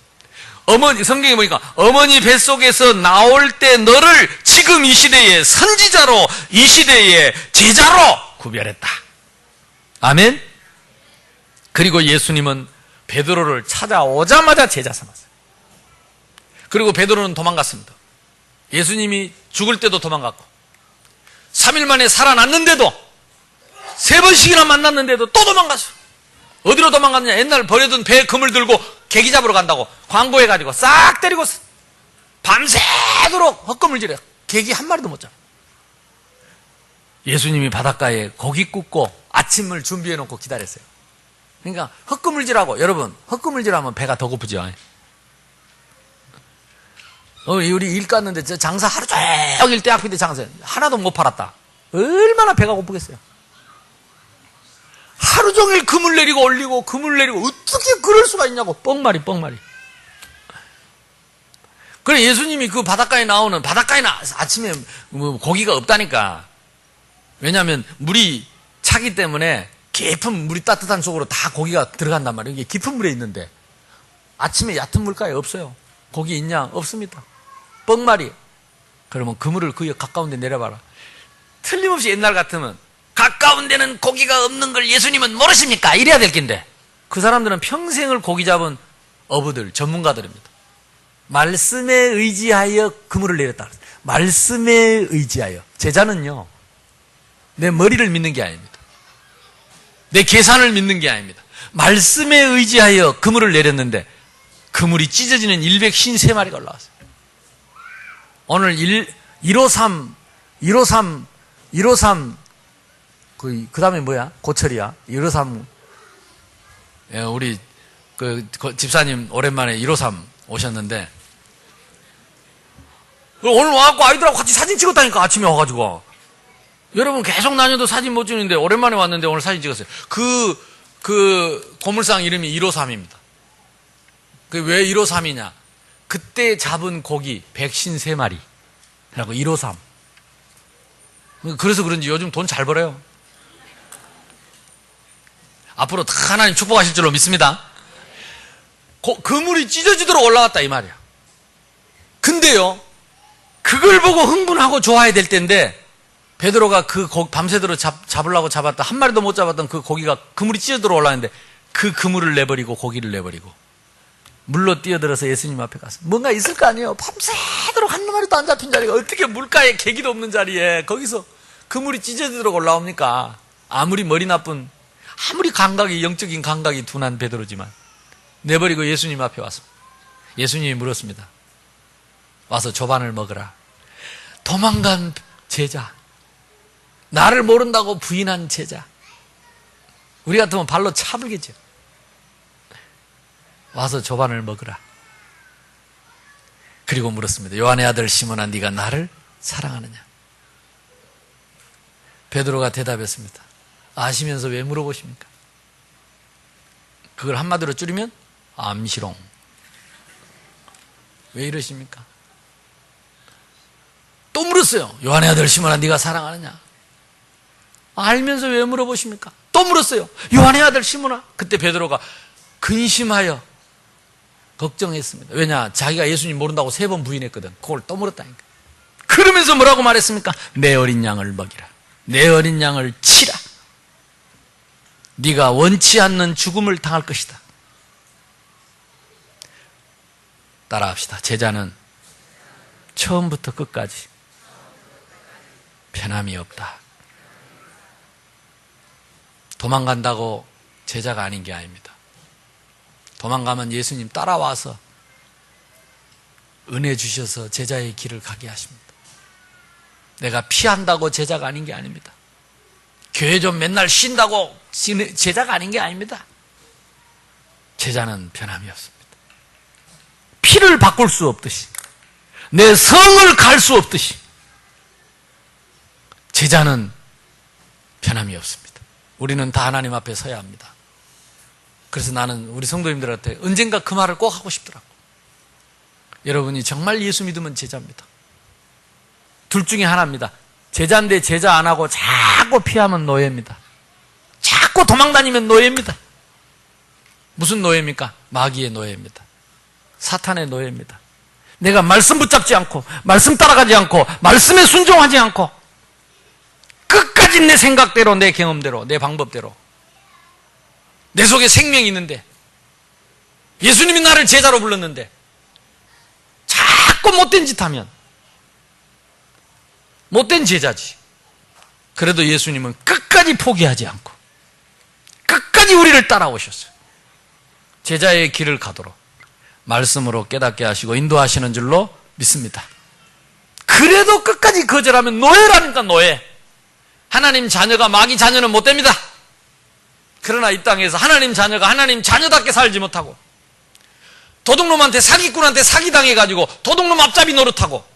성경에 보니까 어머니 뱃속에서 나올 때 너를 지금 이 시대의 선지자로 이 시대의 제자로 구별했다. 아멘. 그리고 예수님은 베드로를 찾아오자마자 제자 삼았어요. 그리고 베드로는 도망갔습니다. 예수님이 죽을 때도 도망갔고 3일 만에 살아났는데도 3번씩이나 만났는데도 또 도망갔어. 어디로 도망갔느냐? 옛날 버려둔 배에 금을 들고 개기 잡으러 간다고 광고해가지고 싹 때리고 밤새도록 헛금을질해. 개기 한 마리도 못 잡아. 예수님이 바닷가에 고기 굽고 아침을 준비해놓고 기다렸어요. 그러니까 헛금을질하고, 여러분 헛금을질하면 배가 더 고프죠. 우리 일 갔는데 장사 하루 종일 때 앞인데 장사 하나도 못 팔았다. 얼마나 배가 고프겠어요. 하루 종일 금을 내리고 올리고 금을 내리고 어떻게 그럴 수가 있냐고. 뻥말이. 그래 예수님이 그 바닷가에 나오는 아침에 뭐 고기가 없다니까. 왜냐하면 물이 차기 때문에 깊은 물이 따뜻한 속으로 다 고기가 들어간단 말이에요. 이게 깊은 물에 있는데 아침에 얕은 물가에 없어요. 고기 있냐? 없습니다. 뻥말이. 그러면 그물을 그 가까운 데 내려봐라. 틀림없이 옛날 같으면 가까운 데는 고기가 없는 걸 예수님은 모르십니까? 이래야 될 낀데 그 사람들은 평생을 고기 잡은 어부들, 전문가들입니다. 말씀에 의지하여 그물을 내렸다. 말씀에 의지하여. 제자는요, 내 머리를 믿는 게 아닙니다. 내 계산을 믿는 게 아닙니다. 말씀에 의지하여 그물을 내렸는데 그물이 찢어지는 153마리가 올라왔어요. 오늘 153 그 다음에 뭐야? 고철이야. 153 우리 그 집사님 오랜만에 153 오셨는데 오늘 와갖고 아이들하고 같이 사진 찍었다니까. 아침에 와가지고 여러분 계속 다녀도 사진 못 찍는데 오랜만에 왔는데 오늘 사진 찍었어요. 그 고물상 이름이 153입니다. 그 왜 153이냐? 그때 잡은 고기 153마리 라고 153. 그래서 그런지 요즘 돈 잘 벌어요. 앞으로 다 하나님 축복하실 줄로 믿습니다. 그물이 찢어지도록 올라왔다 이 말이야. 근데요, 그걸 보고 흥분하고 좋아야 될 텐데 베드로가 밤새도록 잡으려고 잡았다 한 마리도 못 잡았던 그 고기가 그물이 찢어지도록 올라왔는데 그 그물을 내버리고 고기를 내버리고 물로 뛰어들어서 예수님 앞에 가서 뭔가 있을 거 아니에요. 밤새도록 한 마리도 안 잡힌 자리가 어떻게 물가에 계기도 없는 자리에 거기서 그물이 찢어지도록 올라옵니까? 아무리 머리 나쁜, 아무리 영적인 감각이 둔한 베드로지만 내버리고 예수님 앞에 왔습니다. 예수님이 물었습니다. 와서 조반을 먹으라. 도망간 제자, 나를 모른다고 부인한 제자, 우리 같으면 발로 차불겠죠. 와서 조반을 먹으라. 그리고 물었습니다. 요한의 아들 시몬아, 네가 나를 사랑하느냐? 베드로가 대답했습니다. 아시면서 왜 물어보십니까? 그걸 한마디로 줄이면 암시롱. 왜 이러십니까? 또 물었어요. 요한의 아들 시몬아, 네가 사랑하느냐? 알면서 왜 물어보십니까? 또 물었어요. 요한의 아들 시몬아. 그때 베드로가 근심하여 걱정했습니다. 왜냐? 자기가 예수님 모른다고 3번 부인했거든. 그걸 또 물었다니까. 그러면서 뭐라고 말했습니까? 내 어린 양을 먹이라. 내 어린 양을 치라. 네가 원치 않는 죽음을 당할 것이다. 따라합시다. 제자는 처음부터 끝까지 변함이 없다. 도망간다고 제자가 아닌 게 아닙니다. 도망가면 예수님 따라와서 은혜 주셔서 제자의 길을 가게 하십니다. 내가 피한다고 제자가 아닌 게 아닙니다. 교회 좀 맨날 쉰다고 제자가 아닌 게 아닙니다. 제자는 변함이 없습니다. 피를 바꿀 수 없듯이, 내 성을 갈 수 없듯이 제자는 변함이 없습니다. 우리는 다 하나님 앞에 서야 합니다. 그래서 나는 우리 성도님들한테 언젠가 그 말을 꼭 하고 싶더라고. 여러분이 정말 예수 믿으면 제자입니다. 둘 중에 하나입니다. 제자인데 제자 안 하고 자꾸 피하면 노예입니다. 자꾸 도망다니면 노예입니다. 무슨 노예입니까? 마귀의 노예입니다. 사탄의 노예입니다. 내가 말씀 붙잡지 않고, 말씀 따라가지 않고, 말씀에 순종하지 않고 끝까지 내 생각대로, 내 경험대로, 내 방법대로, 내 속에 생명이 있는데 예수님이 나를 제자로 불렀는데 자꾸 못된 짓 하면 못된 제자지. 그래도 예수님은 끝까지 포기하지 않고 끝까지 우리를 따라오셨어요. 제자의 길을 가도록 말씀으로 깨닫게 하시고 인도하시는 줄로 믿습니다. 그래도 끝까지 거절하면 노예라니까, 노예. 하나님 자녀가 마귀 자녀는 못 됩니다. 그러나 이 땅에서 하나님 자녀가 하나님 자녀답게 살지 못하고 도둑놈한테, 사기꾼한테 사기당해가지고 도둑놈 앞잡이 노릇하고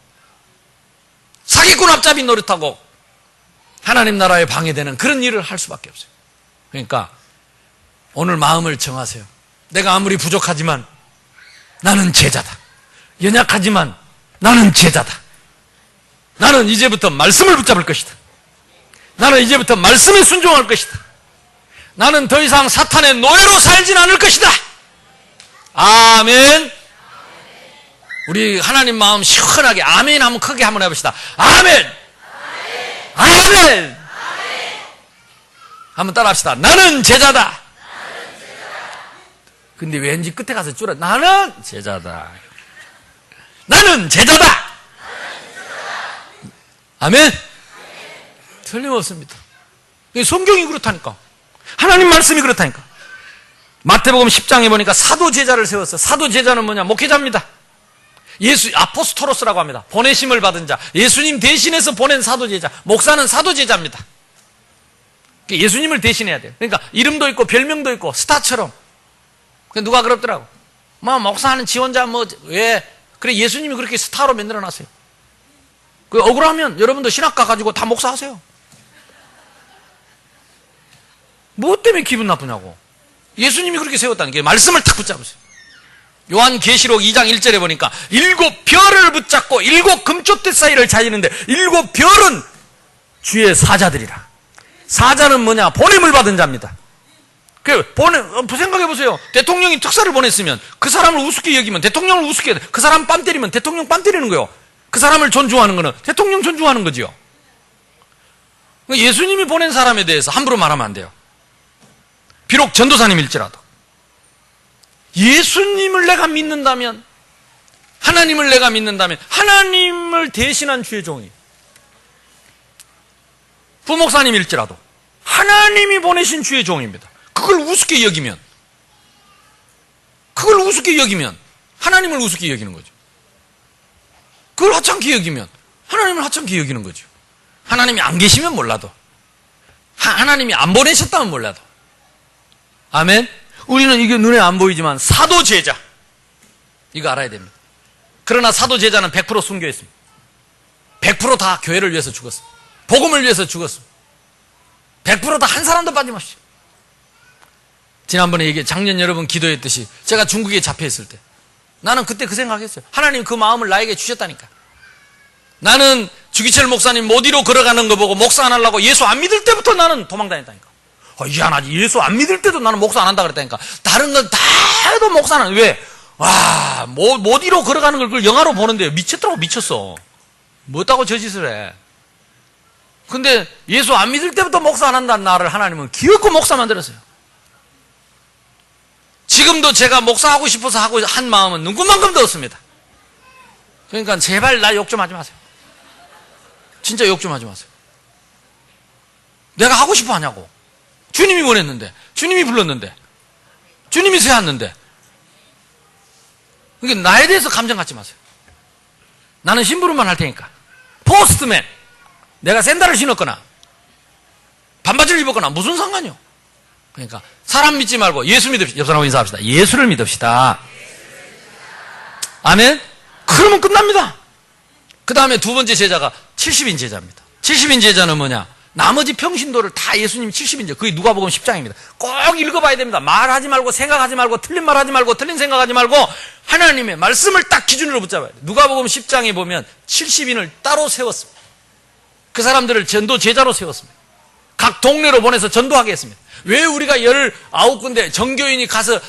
사기꾼 앞잡이 노릇하고 하나님 나라에 방해되는 그런 일을 할 수밖에 없어요. 그러니까 오늘 마음을 정하세요. 내가 아무리 부족하지만 나는 제자다. 연약하지만 나는 제자다. 나는 이제부터 말씀을 붙잡을 것이다. 나는 이제부터 말씀에 순종할 것이다. 나는 더 이상 사탄의 노예로 살진 않을 것이다. 아멘. 우리 하나님 마음 시원하게 아멘 한번 크게 한번 해봅시다. 아멘. 아멘. 한번 따라합시다. 나는 제자다. 근데 왠지 끝에 가서 줄여. 나는 제자다. 나는 제자다. 아멘. 틀림없습니다. 성경이 그렇다니까. 하나님 말씀이 그렇다니까. 마태복음 10장에 보니까 사도 제자를 세웠어. 사도 제자는 뭐냐? 목회자입니다. 아포스토로스라고 합니다. 보내심을 받은 자. 예수님 대신해서 보낸 사도 제자. 목사는 사도 제자입니다. 예수님을 대신해야 돼요. 그러니까 이름도 있고 별명도 있고 스타처럼. 누가 그럽더라고. 목사하는 지원자 왜? 그래 예수님이 그렇게 스타로 만들어놨어요. 억울하면 여러분도 신학과 가지고 다 목사하세요. 뭐 때문에 기분 나쁘냐고. 예수님이 그렇게 세웠다는 게 말씀을 탁 붙잡으세요. 요한계시록 2장 1절에 보니까 7 별을 붙잡고 7 금쪽대 사이를 자이는데 7 별은 주의 사자들이라. 사자는 뭐냐? 보냄을 받은 자입니다. 생각해 보세요. 대통령이 특사를 보냈으면 그 사람을 우습게 여기면 대통령을 우습게 해. 그 사람 뺨 때리면 대통령 뺨 때리는 거예요. 그 사람을 존중하는 거는 대통령 존중하는 거지요. 예수님이 보낸 사람에 대해서 함부로 말하면 안 돼요. 비록 전도사님일지라도. 예수님을 내가 믿는다면, 하나님을 내가 믿는다면 하나님을 대신한 주의 종이, 부목사님일지라도 하나님이 보내신 주의 종입니다. 그걸 우습게 여기면 하나님을 우습게 여기는 거죠. 그걸 하찮게 여기면 하나님을 하찮게 여기는 거죠. 하나님이 안 계시면 몰라도, 하나님이 안 보내셨다면 몰라도. 아멘. 우리는 이게 눈에 안 보이지만 사도 제자, 이거 알아야 됩니다. 그러나 사도 제자는 100% 순교했습니다. 100% 다 교회를 위해서 죽었습니다. 복음을 위해서 죽었습니다. 100% 다 한 사람도 빠짐없이. 지난번에 작년 여러분 기도했듯이 제가 중국에 잡혀있을 때 나는 그때 그 생각했어요. 하나님 그 마음을 나에게 주셨다니까. 나는 주기철 목사님 못 이루 걸어가는 거 보고 목사 안 하려고 예수 안 믿을 때부터 나는 도망다녔다니까. 희한하지. 예수 안 믿을 때도 나는 목사 안 한다 그랬다니까. 다른 건 다 해도 목사 안 해. 왜? 못 이루 걸어가는 걸 그걸 영화로 보는데 미쳤다고 미쳤어. 뭐다고 저 짓을 해. 근데 예수 안 믿을 때부터 목사 안 한다는 나를 하나님은 기어코 목사 만들었어요. 지금도 제가 목사하고 싶어서 한 마음은 눈금만큼도 없습니다. 그러니까 제발 나 욕 좀 하지 마세요. 진짜 욕 좀 하지 마세요. 내가 하고 싶어 하냐고. 주님이 원했는데, 주님이 불렀는데, 주님이 세웠는데. 그러니까 나에 대해서 감정 갖지 마세요. 나는 심부름만 할 테니까. 포스트맨. 내가 샌들을 신었거나 반바지를 입었거나 무슨 상관이요. 그러니까 사람 믿지 말고 예수 믿읍시다. 옆 사람하고 인사합시다. 예수를 믿읍시다. 아멘. 그러면 끝납니다. 그 다음에 두 번째 제자가 70인 제자입니다. 70인 제자는 뭐냐? 나머지 평신도를 다 예수님이 70인 제자. 그게 누가복음 10장입니다. 꼭 읽어봐야 됩니다. 말하지 말고 생각하지 말고 틀린 말하지 말고 틀린 생각하지 말고 하나님의 말씀을 딱 기준으로 붙잡아야 돼요. 누가복음 10장에 보면 70인을 따로 세웠습니다. 그 사람들을 전도 제자로 세웠습니다. 각 동네로 보내서 전도하게 했습니다. 왜 우리가 19군데 정교인이 가서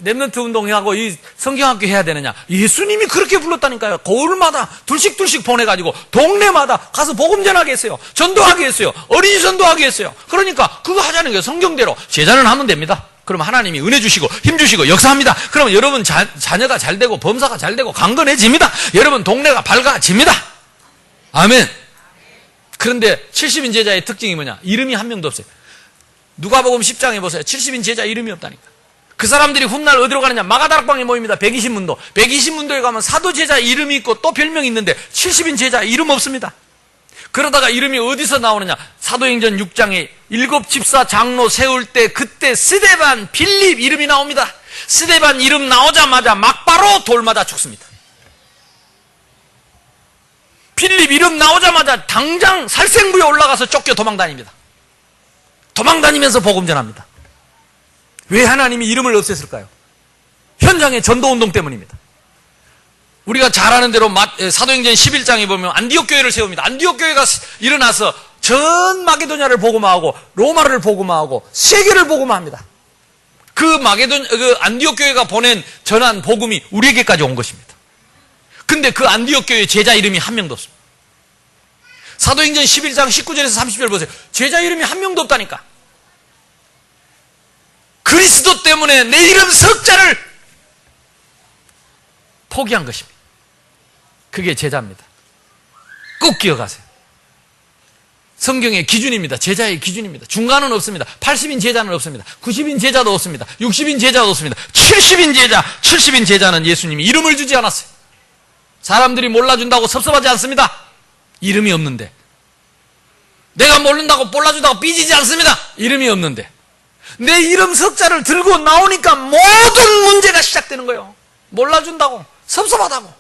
랩넌트 운동하고 이 성경학교 해야 되느냐? 예수님이 그렇게 불렀다니까요. 거울마다 둘씩 보내가지고 동네마다 가서 복음 전하게 했어요. 전도하게 했어요. 어린이 전도하게 했어요. 그러니까 그거 하자는 거예요. 성경대로. 제자는 하면 됩니다. 그럼 하나님이 은혜 주시고 힘 주시고 역사합니다. 그러면 여러분 자녀가 잘 되고 범사가 잘 되고 강건해집니다. 여러분 동네가 밝아집니다. 아멘. 그런데 70인 제자의 특징이 뭐냐? 이름이 한 명도 없어요. 누가복음 10장에 보세요. 70인 제자 이름이 없다니까. 그 사람들이 훗날 어디로 가느냐? 마가다락방에 모입니다. 120문도. 120문도에 가면 사도 제자 이름이 있고 또 별명이 있는데 70인 제자 이름 없습니다. 그러다가 이름이 어디서 나오느냐? 사도행전 6장에 7 집사 장로 세울 때 그때 스데반, 빌립 이름이 나옵니다. 스데반 이름 나오자마자 막바로 돌마다 죽습니다. 빌립 이름 나오자마자 당장 살생부에 올라가서 쫓겨 도망다닙니다. 도망다니면서 복음 전합니다. 왜 하나님이 이름을 없앴을까요? 현장의 전도운동 때문입니다. 우리가 잘 아는 대로 사도행전 11장에 보면 안디옥 교회를 세웁니다. 안디옥 교회가 일어나서 전 마게도냐를 복음화하고 로마를 복음화하고 세계를 복음화합니다. 그 안디옥 교회가 전한 복음이 우리에게까지 온 것입니다. 근데 그 안디옥 교회 제자 이름이 한 명도 없습니다. 사도행전 11장 19절에서 30절 보세요. 제자 이름이 한 명도 없다니까. 그리스도 때문에 내 이름 석자를 포기한 것입니다. 그게 제자입니다. 꼭 기억하세요. 성경의 기준입니다. 제자의 기준입니다. 중간은 없습니다. 80인 제자는 없습니다. 90인 제자도 없습니다. 60인 제자도 없습니다. 70인 제자는 예수님이 이름을 주지 않았어요. 사람들이 몰라준다고 섭섭하지 않습니다. 이름이 없는데. 내가 몰라준다고 삐지지 않습니다. 이름이 없는데. 내 이름 석자를 들고 나오니까 모든 문제가 시작되는 거예요. 몰라준다고, 섭섭하다고.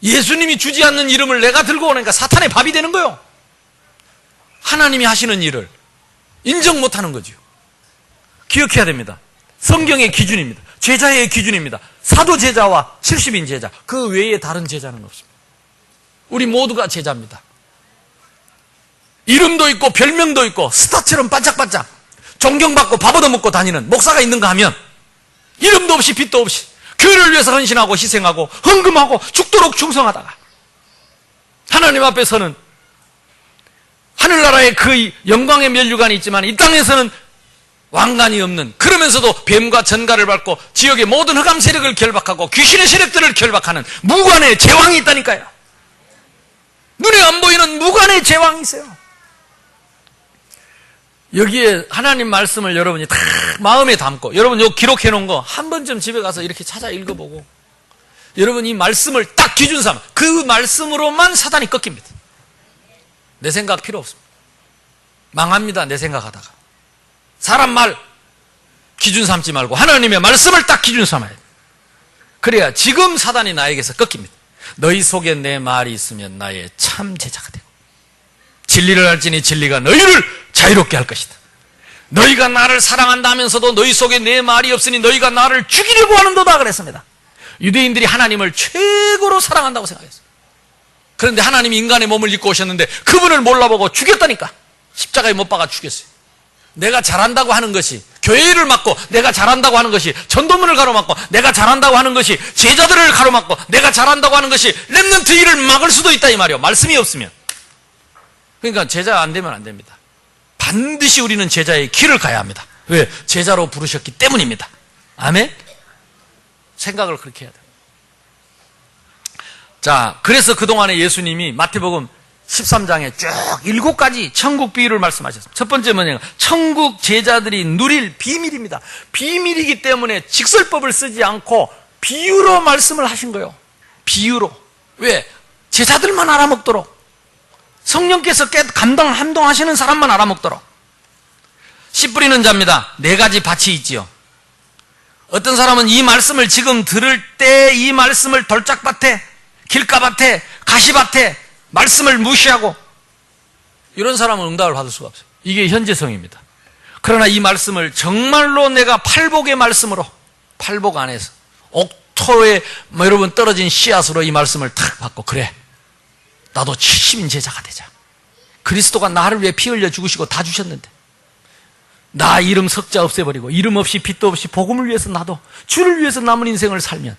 예수님이 주지 않는 이름을 내가 들고 오니까 사탄의 밥이 되는 거예요. 하나님이 하시는 일을 인정 못하는 거죠. 기억해야 됩니다. 성경의 기준입니다. 제자의 기준입니다. 사도 제자와 70인 제자, 그 외에 다른 제자는 없습니다. 우리 모두가 제자입니다. 이름도 있고 별명도 있고 스타처럼 반짝반짝 존경받고 밥 얻어먹고 다니는 목사가 있는가 하면 이름도 없이 빚도 없이 교회를 위해서 헌신하고 희생하고 헌금하고 죽도록 충성하다가 하나님 앞에서는 하늘나라의 그 영광의 면류관이 있지만 이 땅에서는 왕관이 없는, 그러면서도 뱀과 전갈을 밟고 지역의 모든 흑암 세력을 결박하고 귀신의 세력들을 결박하는 무관의 제왕이 있다니까요. 눈에 안 보이는 무관의 제왕이 있어요. 여기에 하나님 말씀을 여러분이 다 마음에 담고, 여러분 요 기록해 놓은 거 한 번쯤 집에 가서 이렇게 찾아 읽어보고, 여러분 이 말씀을 딱 기준 삼아, 그 말씀으로만 사단이 꺾입니다. 내 생각 필요 없습니다. 망합니다. 내 생각하다가. 사람 말 기준 삼지 말고 하나님의 말씀을 딱 기준 삼아야 돼요. 그래야 지금 사단이 나에게서 꺾입니다. 너희 속에 내 말이 있으면 나의 참 제자가 되고 진리를 알지니 진리가 너희를 자유롭게 할 것이다. 너희가 나를 사랑한다 하면서도 너희 속에 내 말이 없으니 너희가 나를 죽이려고 하는도다 그랬습니다. 유대인들이 하나님을 최고로 사랑한다고 생각했어요. 그런데 하나님이 인간의 몸을 입고 오셨는데 그분을 몰라보고 죽였다니까. 십자가에 못 박아 죽였어요. 내가 잘한다고 하는 것이, 교회를 맡고 내가 잘한다고 하는 것이, 전도문을 가로막고 내가 잘한다고 하는 것이, 제자들을 가로막고 내가 잘한다고 하는 것이 렘넌트 일을 막을 수도 있다 이 말이에요. 말씀이 없으면. 그러니까 제자 안 되면 안 됩니다. 반드시 우리는 제자의 길을 가야 합니다. 왜? 제자로 부르셨기 때문입니다. 아멘? 생각을 그렇게 해야 돼요. 자, 그래서 그동안에 예수님이 마태복음 13장에 쭉 7가지 천국 비유를 말씀하셨습니다. 첫 번째 뭐냐면 천국 제자들이 누릴 비밀입니다. 비밀이기 때문에 직설법을 쓰지 않고 비유로 말씀을 하신 거예요. 비유로. 왜? 제자들만 알아먹도록, 성령께서 감동하시는 사람만 알아먹도록. 씨 뿌리는 자입니다. 4가지 밭이 있지요. 어떤 사람은 이 말씀을 지금 들을 때 이 말씀을 돌짝밭에, 길가밭에, 가시밭에 말씀을 무시하고, 이런 사람은 응답을 받을 수가 없어요. 이게 현재성입니다. 그러나 이 말씀을 정말로 내가 팔복의 말씀으로, 팔복 안에서 옥토에 여러분 떨어진 씨앗으로 이 말씀을 탁 받고, 그래 나도 70인 제자가 되자. 그리스도가 나를 위해 피 흘려 죽으시고 다 주셨는데 나 이름 석자 없애버리고 이름 없이 빚도 없이 복음을 위해서 나도 주를 위해서 남은 인생을 살면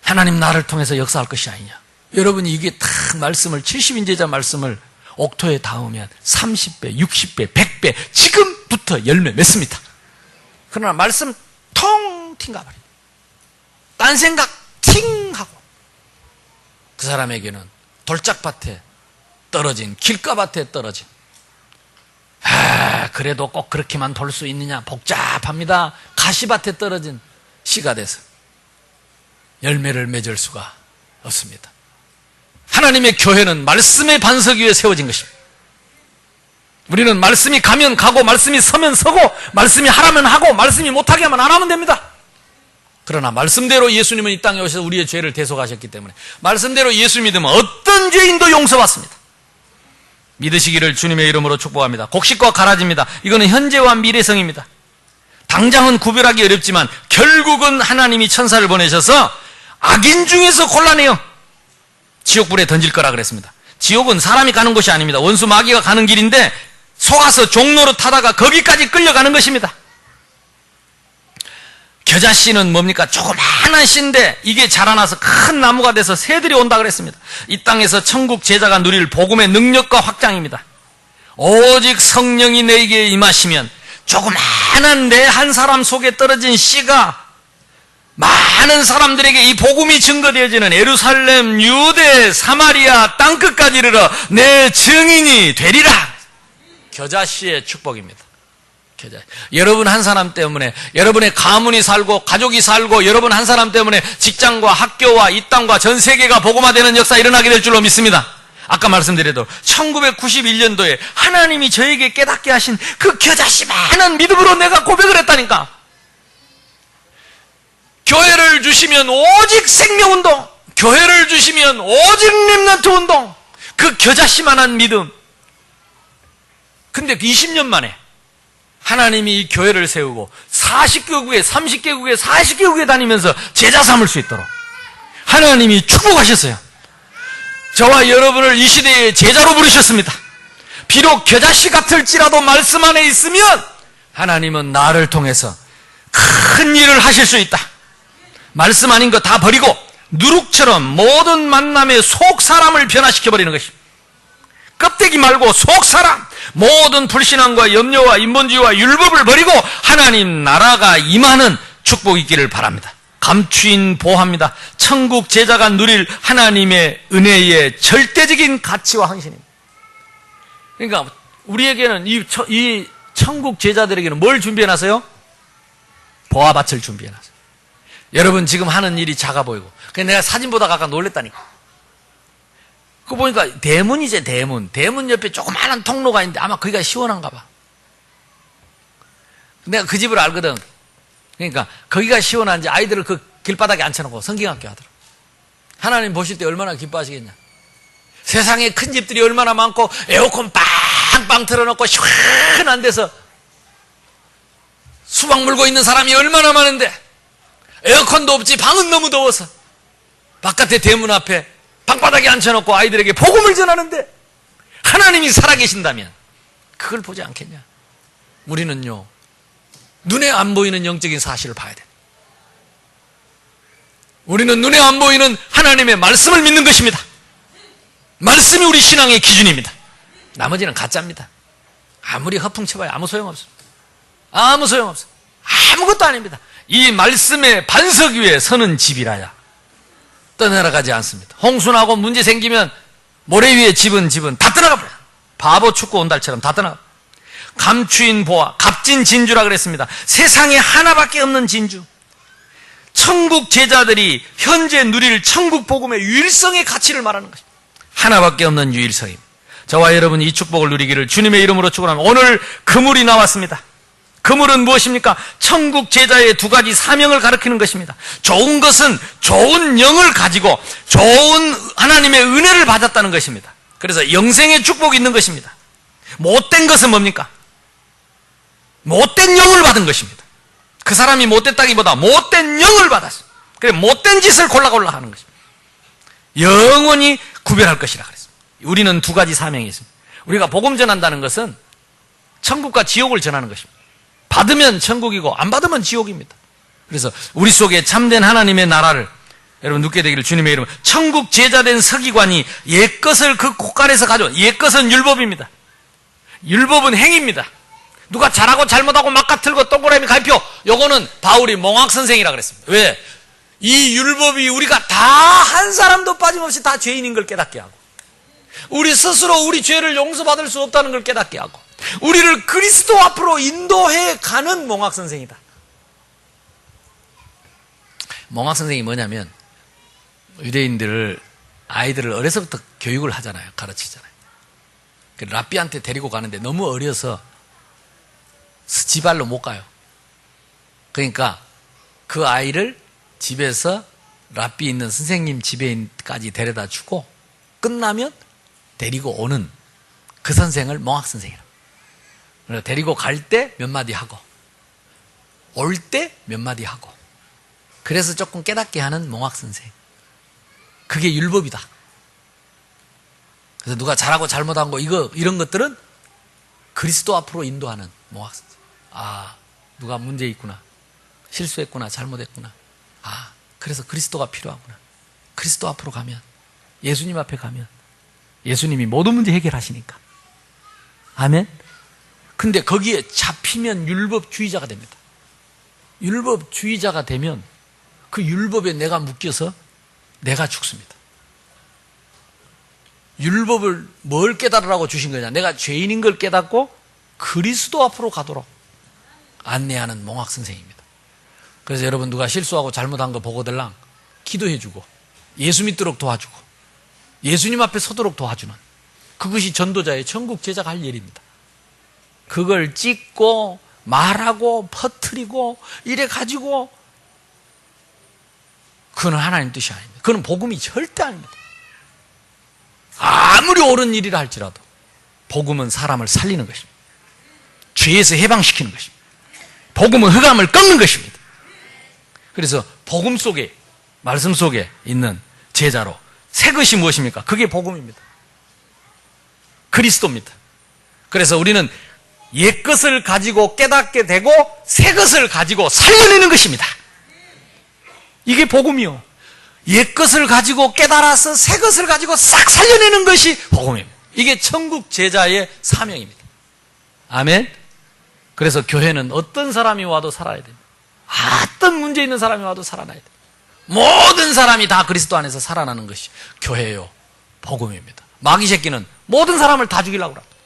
하나님 나를 통해서 역사할 것이 아니냐. 여러분이 이게 딱 말씀을, 70인 제자 말씀을 옥토에 닿으면 30배, 60배, 100배 지금부터 열매 맺습니다. 그러나 말씀 통 튕가버려. 딴 생각 팅 하고, 그 사람에게는 돌짝밭에 떨어진, 길가밭에 떨어진, 그래도 꼭 그렇게만 돌 수 있느냐, 복잡합니다. 가시밭에 떨어진 씨가 돼서 열매를 맺을 수가 없습니다. 하나님의 교회는 말씀의 반석 위에 세워진 것입니다. 우리는 말씀이 가면 가고, 말씀이 서면 서고, 말씀이 하라면 하고, 말씀이 못하게 하면 안 하면 됩니다. 그러나 말씀대로 예수님은 이 땅에 오셔서 우리의 죄를 대속하셨기 때문에 말씀대로 예수 믿으면 어떤 죄인도 용서받습니다. 믿으시기를 주님의 이름으로 축복합니다. 곡식과 가라지입니다. 이거는 현재와 미래성입니다. 당장은 구별하기 어렵지만 결국은 하나님이 천사를 보내셔서 악인 중에서 골라내어 지옥불에 던질 거라 그랬습니다. 지옥은 사람이 가는 곳이 아닙니다. 원수 마귀가 가는 길인데 속아서 종로로 타다가 거기까지 끌려가는 것입니다. 겨자씨는 뭡니까? 조그마한 씨인데 이게 자라나서 큰 나무가 돼서 새들이 온다 그랬습니다. 이 땅에서 천국 제자가 누릴 복음의 능력과 확장입니다. 오직 성령이 내게 임하시면 조그마한 내 한 사람 속에 떨어진 씨가 많은 사람들에게 이 복음이 증거되어지는 예루살렘, 유대, 사마리아 땅끝까지 이르러 내 증인이 되리라. 겨자씨의 축복입니다. 여러분 한 사람 때문에 여러분의 가문이 살고 가족이 살고 여러분 한 사람 때문에 직장과 학교와 이 땅과 전 세계가 복음화되는 역사 일어나게 될 줄로 믿습니다. 아까 말씀드려도 1991년도에 하나님이 저에게 깨닫게 하신 그 겨자씨 많은 믿음으로 내가 고백을 했다니까. 교회를 주시면 오직 생명운동, 교회를 주시면 오직 렘넌트 운동, 그 겨자씨만한 믿음. 근데 20년 만에 하나님이 이 교회를 세우고 40개국에 30개국에 40개국에 다니면서 제자 삼을 수 있도록 하나님이 축복하셨어요. 저와 여러분을 이 시대의 제자로 부르셨습니다. 비록 겨자씨 같을지라도 말씀 안에 있으면 하나님은 나를 통해서 큰 일을 하실 수 있다. 말씀 아닌 거 다 버리고 누룩처럼 모든 만남의 속 사람을 변화시켜버리는 것입니다. 껍데기 말고 속 사람, 모든 불신앙과 염려와 인본주의와 율법을 버리고 하나님 나라가 임하는 축복이 있기를 바랍니다. 감추인 보합니다. 천국 제자가 누릴 하나님의 은혜의 절대적인 가치와 헌신입니다. 그러니까 우리에게는 이 천국 제자들에게는 뭘 준비해놨어요? 보화밭을 준비해놨어요. 여러분 지금 하는 일이 작아 보이고, 그래서 내가 사진 보다가 아까 놀랬다니까. 그거 보니까 대문이제 대문. 대문 옆에 조그마한 통로가 있는데 아마 거기가 시원한가 봐. 내가 그 집을 알거든. 그러니까 거기가 시원한지 아이들을 그 길바닥에 앉혀놓고 성경학교 하더라고. 하나님 보실 때 얼마나 기뻐하시겠냐. 세상에 큰 집들이 얼마나 많고 에어컨 빵빵 틀어놓고 시원한 데서 수박 물고 있는 사람이 얼마나 많은데 에어컨도 없지. 방은 너무 더워서 바깥에 대문 앞에 방바닥에 앉혀놓고 아이들에게 복음을 전하는데 하나님이 살아계신다면 그걸 보지 않겠냐. 우리는요 눈에 안 보이는 영적인 사실을 봐야 돼. 우리는 눈에 안 보이는 하나님의 말씀을 믿는 것입니다. 말씀이 우리 신앙의 기준입니다. 나머지는 가짜입니다. 아무리 허풍 쳐봐야 아무 소용없습니다. 아무 소용없어요. 아무것도 아닙니다. 이 말씀의 반석 위에 서는 집이라야 떠내려가지 않습니다. 홍수나고 문제 생기면 모래 위에 집은 다 떠나가 버려요. 바보 축구 온달처럼 다 떠나가. 감추인 보화, 값진 진주라 그랬습니다. 세상에 하나밖에 없는 진주. 천국 제자들이 현재 누릴 천국 복음의 유일성의 가치를 말하는 것입니다. 하나밖에 없는 유일성입니다. 저와 여러분이 이 축복을 누리기를 주님의 이름으로 축원합니다. 오늘 그물이 나왔습니다. 그물은 무엇입니까? 천국 제자의 두 가지 사명을 가리키는 것입니다. 좋은 것은 좋은 영을 가지고 좋은 하나님의 은혜를 받았다는 것입니다. 그래서 영생의 축복이 있는 것입니다. 못된 것은 뭡니까? 못된 영을 받은 것입니다. 그 사람이 못됐다기보다 못된 영을 받았어요. 그래 못된 짓을 골라 하는 것입니다. 영원히 구별할 것이라 그랬습니다. 우리는 두 가지 사명이 있습니다. 우리가 복음 전한다는 것은 천국과 지옥을 전하는 것입니다. 받으면 천국이고 안 받으면 지옥입니다. 그래서 우리 속에 참된 하나님의 나라를 여러분 눕게 되기를 주님의 이름으로. 천국 제자된 서기관이 옛것을 그 곳간에서 가져. 옛것은 율법입니다. 율법은 행위입니다. 누가 잘하고 잘못하고 막가틀고 동그라미 가입표, 요거는 바울이 몽학선생이라 그랬습니다. 왜? 이 율법이 우리가 다 한 사람도 빠짐없이 다 죄인인 걸 깨닫게 하고, 우리 스스로 우리 죄를 용서받을 수 없다는 걸 깨닫게 하고, 우리를 그리스도 앞으로 인도해 가는 몽학선생이다. 몽학선생이 뭐냐면 유대인들을, 아이들을 어려서부터 교육을 하잖아요. 가르치잖아요. 랍비한테 데리고 가는데 너무 어려서 지발로 못 가요. 그러니까 그 아이를 집에서 랍비 있는 선생님 집에까지 데려다 주고 끝나면 데리고 오는 그 선생을 몽학 선생이라고. 그래서 데리고 갈 때 몇 마디 하고 올 때 몇 마디 하고, 그래서 조금 깨닫게 하는 몽학 선생. 그게 율법이다. 그래서 누가 잘하고 잘못한 거 이런 것들은 그리스도 앞으로 인도하는 몽학 선생. 아, 누가 문제 있구나, 실수했구나, 잘못했구나. 아, 그래서 그리스도가 필요하구나. 그리스도 앞으로 가면, 예수님 앞에 가면 예수님이 모든 문제 해결하시니까. 아멘. 근데 거기에 잡히면 율법주의자가 됩니다. 율법주의자가 되면 그 율법에 내가 묶여서 내가 죽습니다. 율법을 뭘 깨달으라고 주신 거냐? 내가 죄인인 걸 깨닫고 그리스도 앞으로 가도록 안내하는 몽학 선생입니다. 그래서 여러분, 누가 실수하고 잘못한 거 보고들랑 기도해주고 예수 믿도록 도와주고 예수님 앞에 서도록 도와주는, 그것이 전도자의 천국 제자가 할 일입니다. 그걸 찍고 말하고 퍼뜨리고 이래 가지고, 그건 하나님 뜻이 아닙니다. 그건 복음이 절대 아닙니다. 아무리 옳은 일이라 할지라도 복음은 사람을 살리는 것입니다. 죄에서 해방시키는 것입니다. 복음은 흑암을 꺾는 것입니다. 그래서 복음 속에, 말씀 속에 있는 제자로 새 것이 무엇입니까? 그게 복음입니다. 그리스도입니다. 그래서 우리는 옛 것을 가지고 깨닫게 되고 새 것을 가지고 살려내는 것입니다. 이게 복음이요. 옛 것을 가지고 깨달아서 새 것을 가지고 싹 살려내는 것이 복음입니다. 이게 천국 제자의 사명입니다. 아멘. 그래서 교회는 어떤 사람이 와도 살아야 됩니다. 어떤 문제 있는 사람이 와도 살아나야 됩니다. 모든 사람이 다 그리스도 안에서 살아나는 것이 교회요, 복음입니다. 마귀 새끼는 모든 사람을 다 죽이려고 합니다.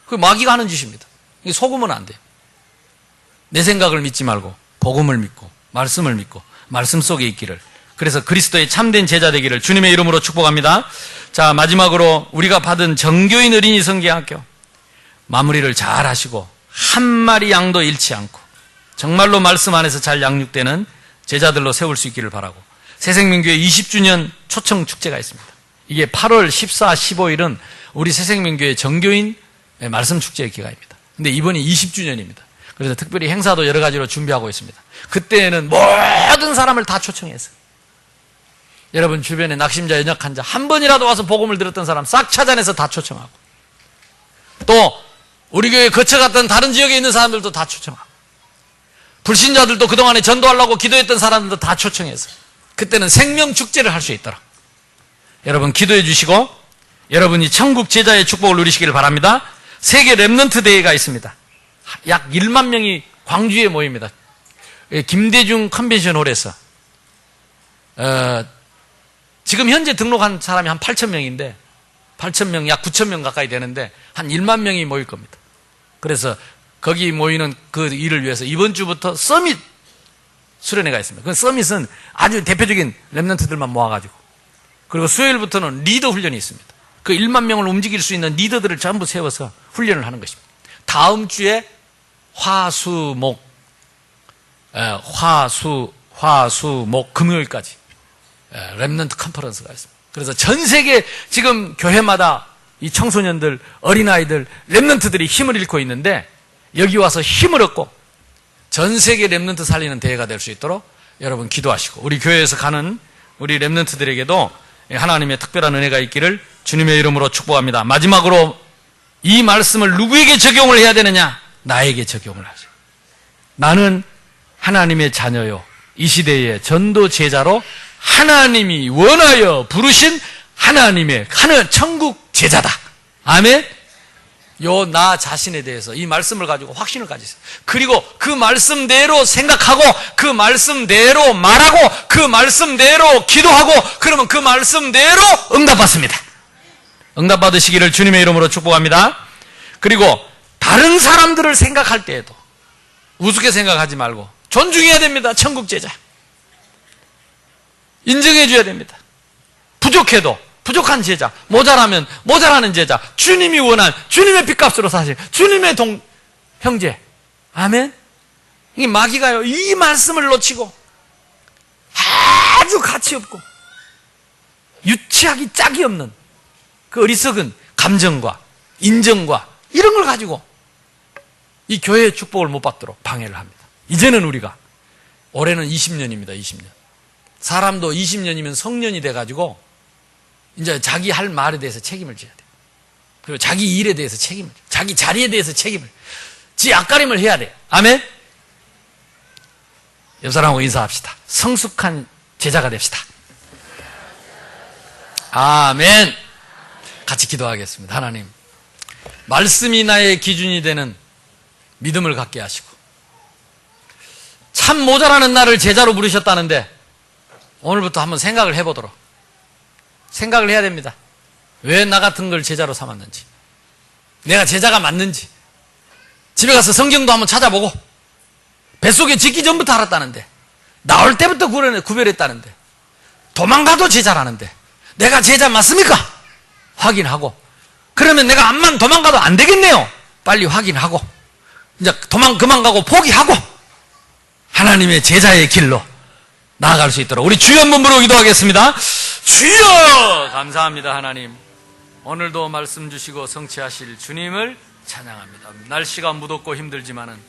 그 마귀가 하는 짓입니다. 이게 속으면 안 돼요. 내 생각을 믿지 말고 복음을 믿고 말씀을 믿고 말씀 속에 있기를, 그래서 그리스도의 참된 제자 되기를 주님의 이름으로 축복합니다. 자, 마지막으로 우리가 받은 정교인 어린이 성경학교 마무리를 잘 하시고 한 마리 양도 잃지 않고 정말로 말씀 안에서 잘 양육되는 제자들로 세울 수 있기를 바라고, 새생명교회 20주년 초청 축제가 있습니다. 이게 8월 14, 15일은 우리 새생명교회 정교인 말씀 축제의 기간입니다. 근데 이번이 20주년입니다. 그래서 특별히 행사도 여러 가지로 준비하고 있습니다. 그때는 모든 사람을 다 초청해서 여러분 주변에 낙심자, 연약한 자, 한 번이라도 와서 복음을 들었던 사람 싹 찾아내서 다 초청하고, 또 우리 교회에 거쳐갔던 다른 지역에 있는 사람들도 다 초청하고, 불신자들도 그동안에 전도하려고 기도했던 사람들도 다 초청해서 그때는 생명축제를 할 수 있도록 여러분 기도해 주시고, 여러분이 천국 제자의 축복을 누리시기를 바랍니다. 세계 렘넌트 대회가 있습니다. 약 1만 명이 광주에 모입니다. 김대중 컨벤션홀에서 지금 현재 등록한 사람이 한 8천 명인데 8천 명, 약 9천 명 가까이 되는데 한 1만 명이 모일 겁니다. 그래서 거기 모이는 그 일을 위해서 이번 주부터 서밋 수련회가 있습니다. 그 서밋은 아주 대표적인 렘넌트들만 모아가지고, 그리고 수요일부터는 리더 훈련이 있습니다. 그 1만 명을 움직일 수 있는 리더들을 전부 세워서 훈련을 하는 것입니다. 다음 주에 화수목 금요일까지 렘넌트 컨퍼런스가 있습니다. 그래서 전 세계 지금 교회마다 이 청소년들, 어린아이들, 렘넌트들이 힘을 잃고 있는데 여기 와서 힘을 얻고 전 세계 렘넌트 살리는 대회가 될 수 있도록 여러분 기도하시고, 우리 교회에서 가는 우리 렘넌트들에게도 하나님의 특별한 은혜가 있기를 주님의 이름으로 축복합니다. 마지막으로 이 말씀을 누구에게 적용을 해야 되느냐? 나에게 적용을 하죠. 나는 하나님의 자녀요, 이 시대의 전도 제자로 하나님이 원하여 부르신 하나님의 천국 제자다. 아멘. 요 나 자신에 대해서 이 말씀을 가지고 확신을 가지세요. 그리고 그 말씀대로 생각하고 그 말씀대로 말하고 그 말씀대로 기도하고, 그러면 그 말씀대로 응답받습니다. 응답받으시기를 주님의 이름으로 축복합니다. 그리고 다른 사람들을 생각할 때에도 우습게 생각하지 말고 존중해야 됩니다. 천국 제자 인정해 줘야 됩니다. 부족해도 부족한 제자, 모자라면 모자라는 제자, 주님이 원한 주님의 핏값으로 사실 주님의 형제. 아멘. 이 마귀가요, 이 말씀을 놓치고 아주 가치 없고 유치하기 짝이 없는 그 어리석은 감정과 인정과 이런 걸 가지고 이 교회의 축복을 못 받도록 방해를 합니다. 이제는 우리가 올해는 20년입니다. 20년. 사람도 20년이면 성년이 돼가지고 이제 자기 할 말에 대해서 책임을 져야 돼요. 그리고 자기 일에 대해서 책임을, 자기 자리에 대해서 책임을, 지 앞가림을 해야 돼요. 아멘? 옆 사람하고 인사합시다. 성숙한 제자가 됩시다. 아멘. 같이 기도하겠습니다. 하나님, 말씀이 나의 기준이 되는 믿음을 갖게 하시고, 참 모자라는 나를 제자로 부르셨다는데 오늘부터 한번 생각을 해보도록, 생각을 해야 됩니다. 왜 나 같은 걸 제자로 삼았는지, 내가 제자가 맞는지, 집에 가서 성경도 한번 찾아보고, 뱃속에 짓기 전부터 알았다는데, 나올 때부터 구별했다는데, 도망가도 제자라는데 내가 제자 맞습니까? 확인하고, 그러면 내가 암만 도망가도 안 되겠네요. 빨리 확인하고 이제 그만 가고 포기하고 하나님의 제자의 길로 나아갈 수 있도록 우리 주여 한번 부르고 기도하겠습니다. 주여! 감사합니다. 하나님, 오늘도 말씀 주시고 성취하실 주님을 찬양합니다. 날씨가 무덥고 힘들지만은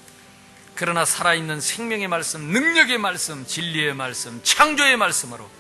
그러나 살아있는 생명의 말씀, 능력의 말씀, 진리의 말씀, 창조의 말씀으로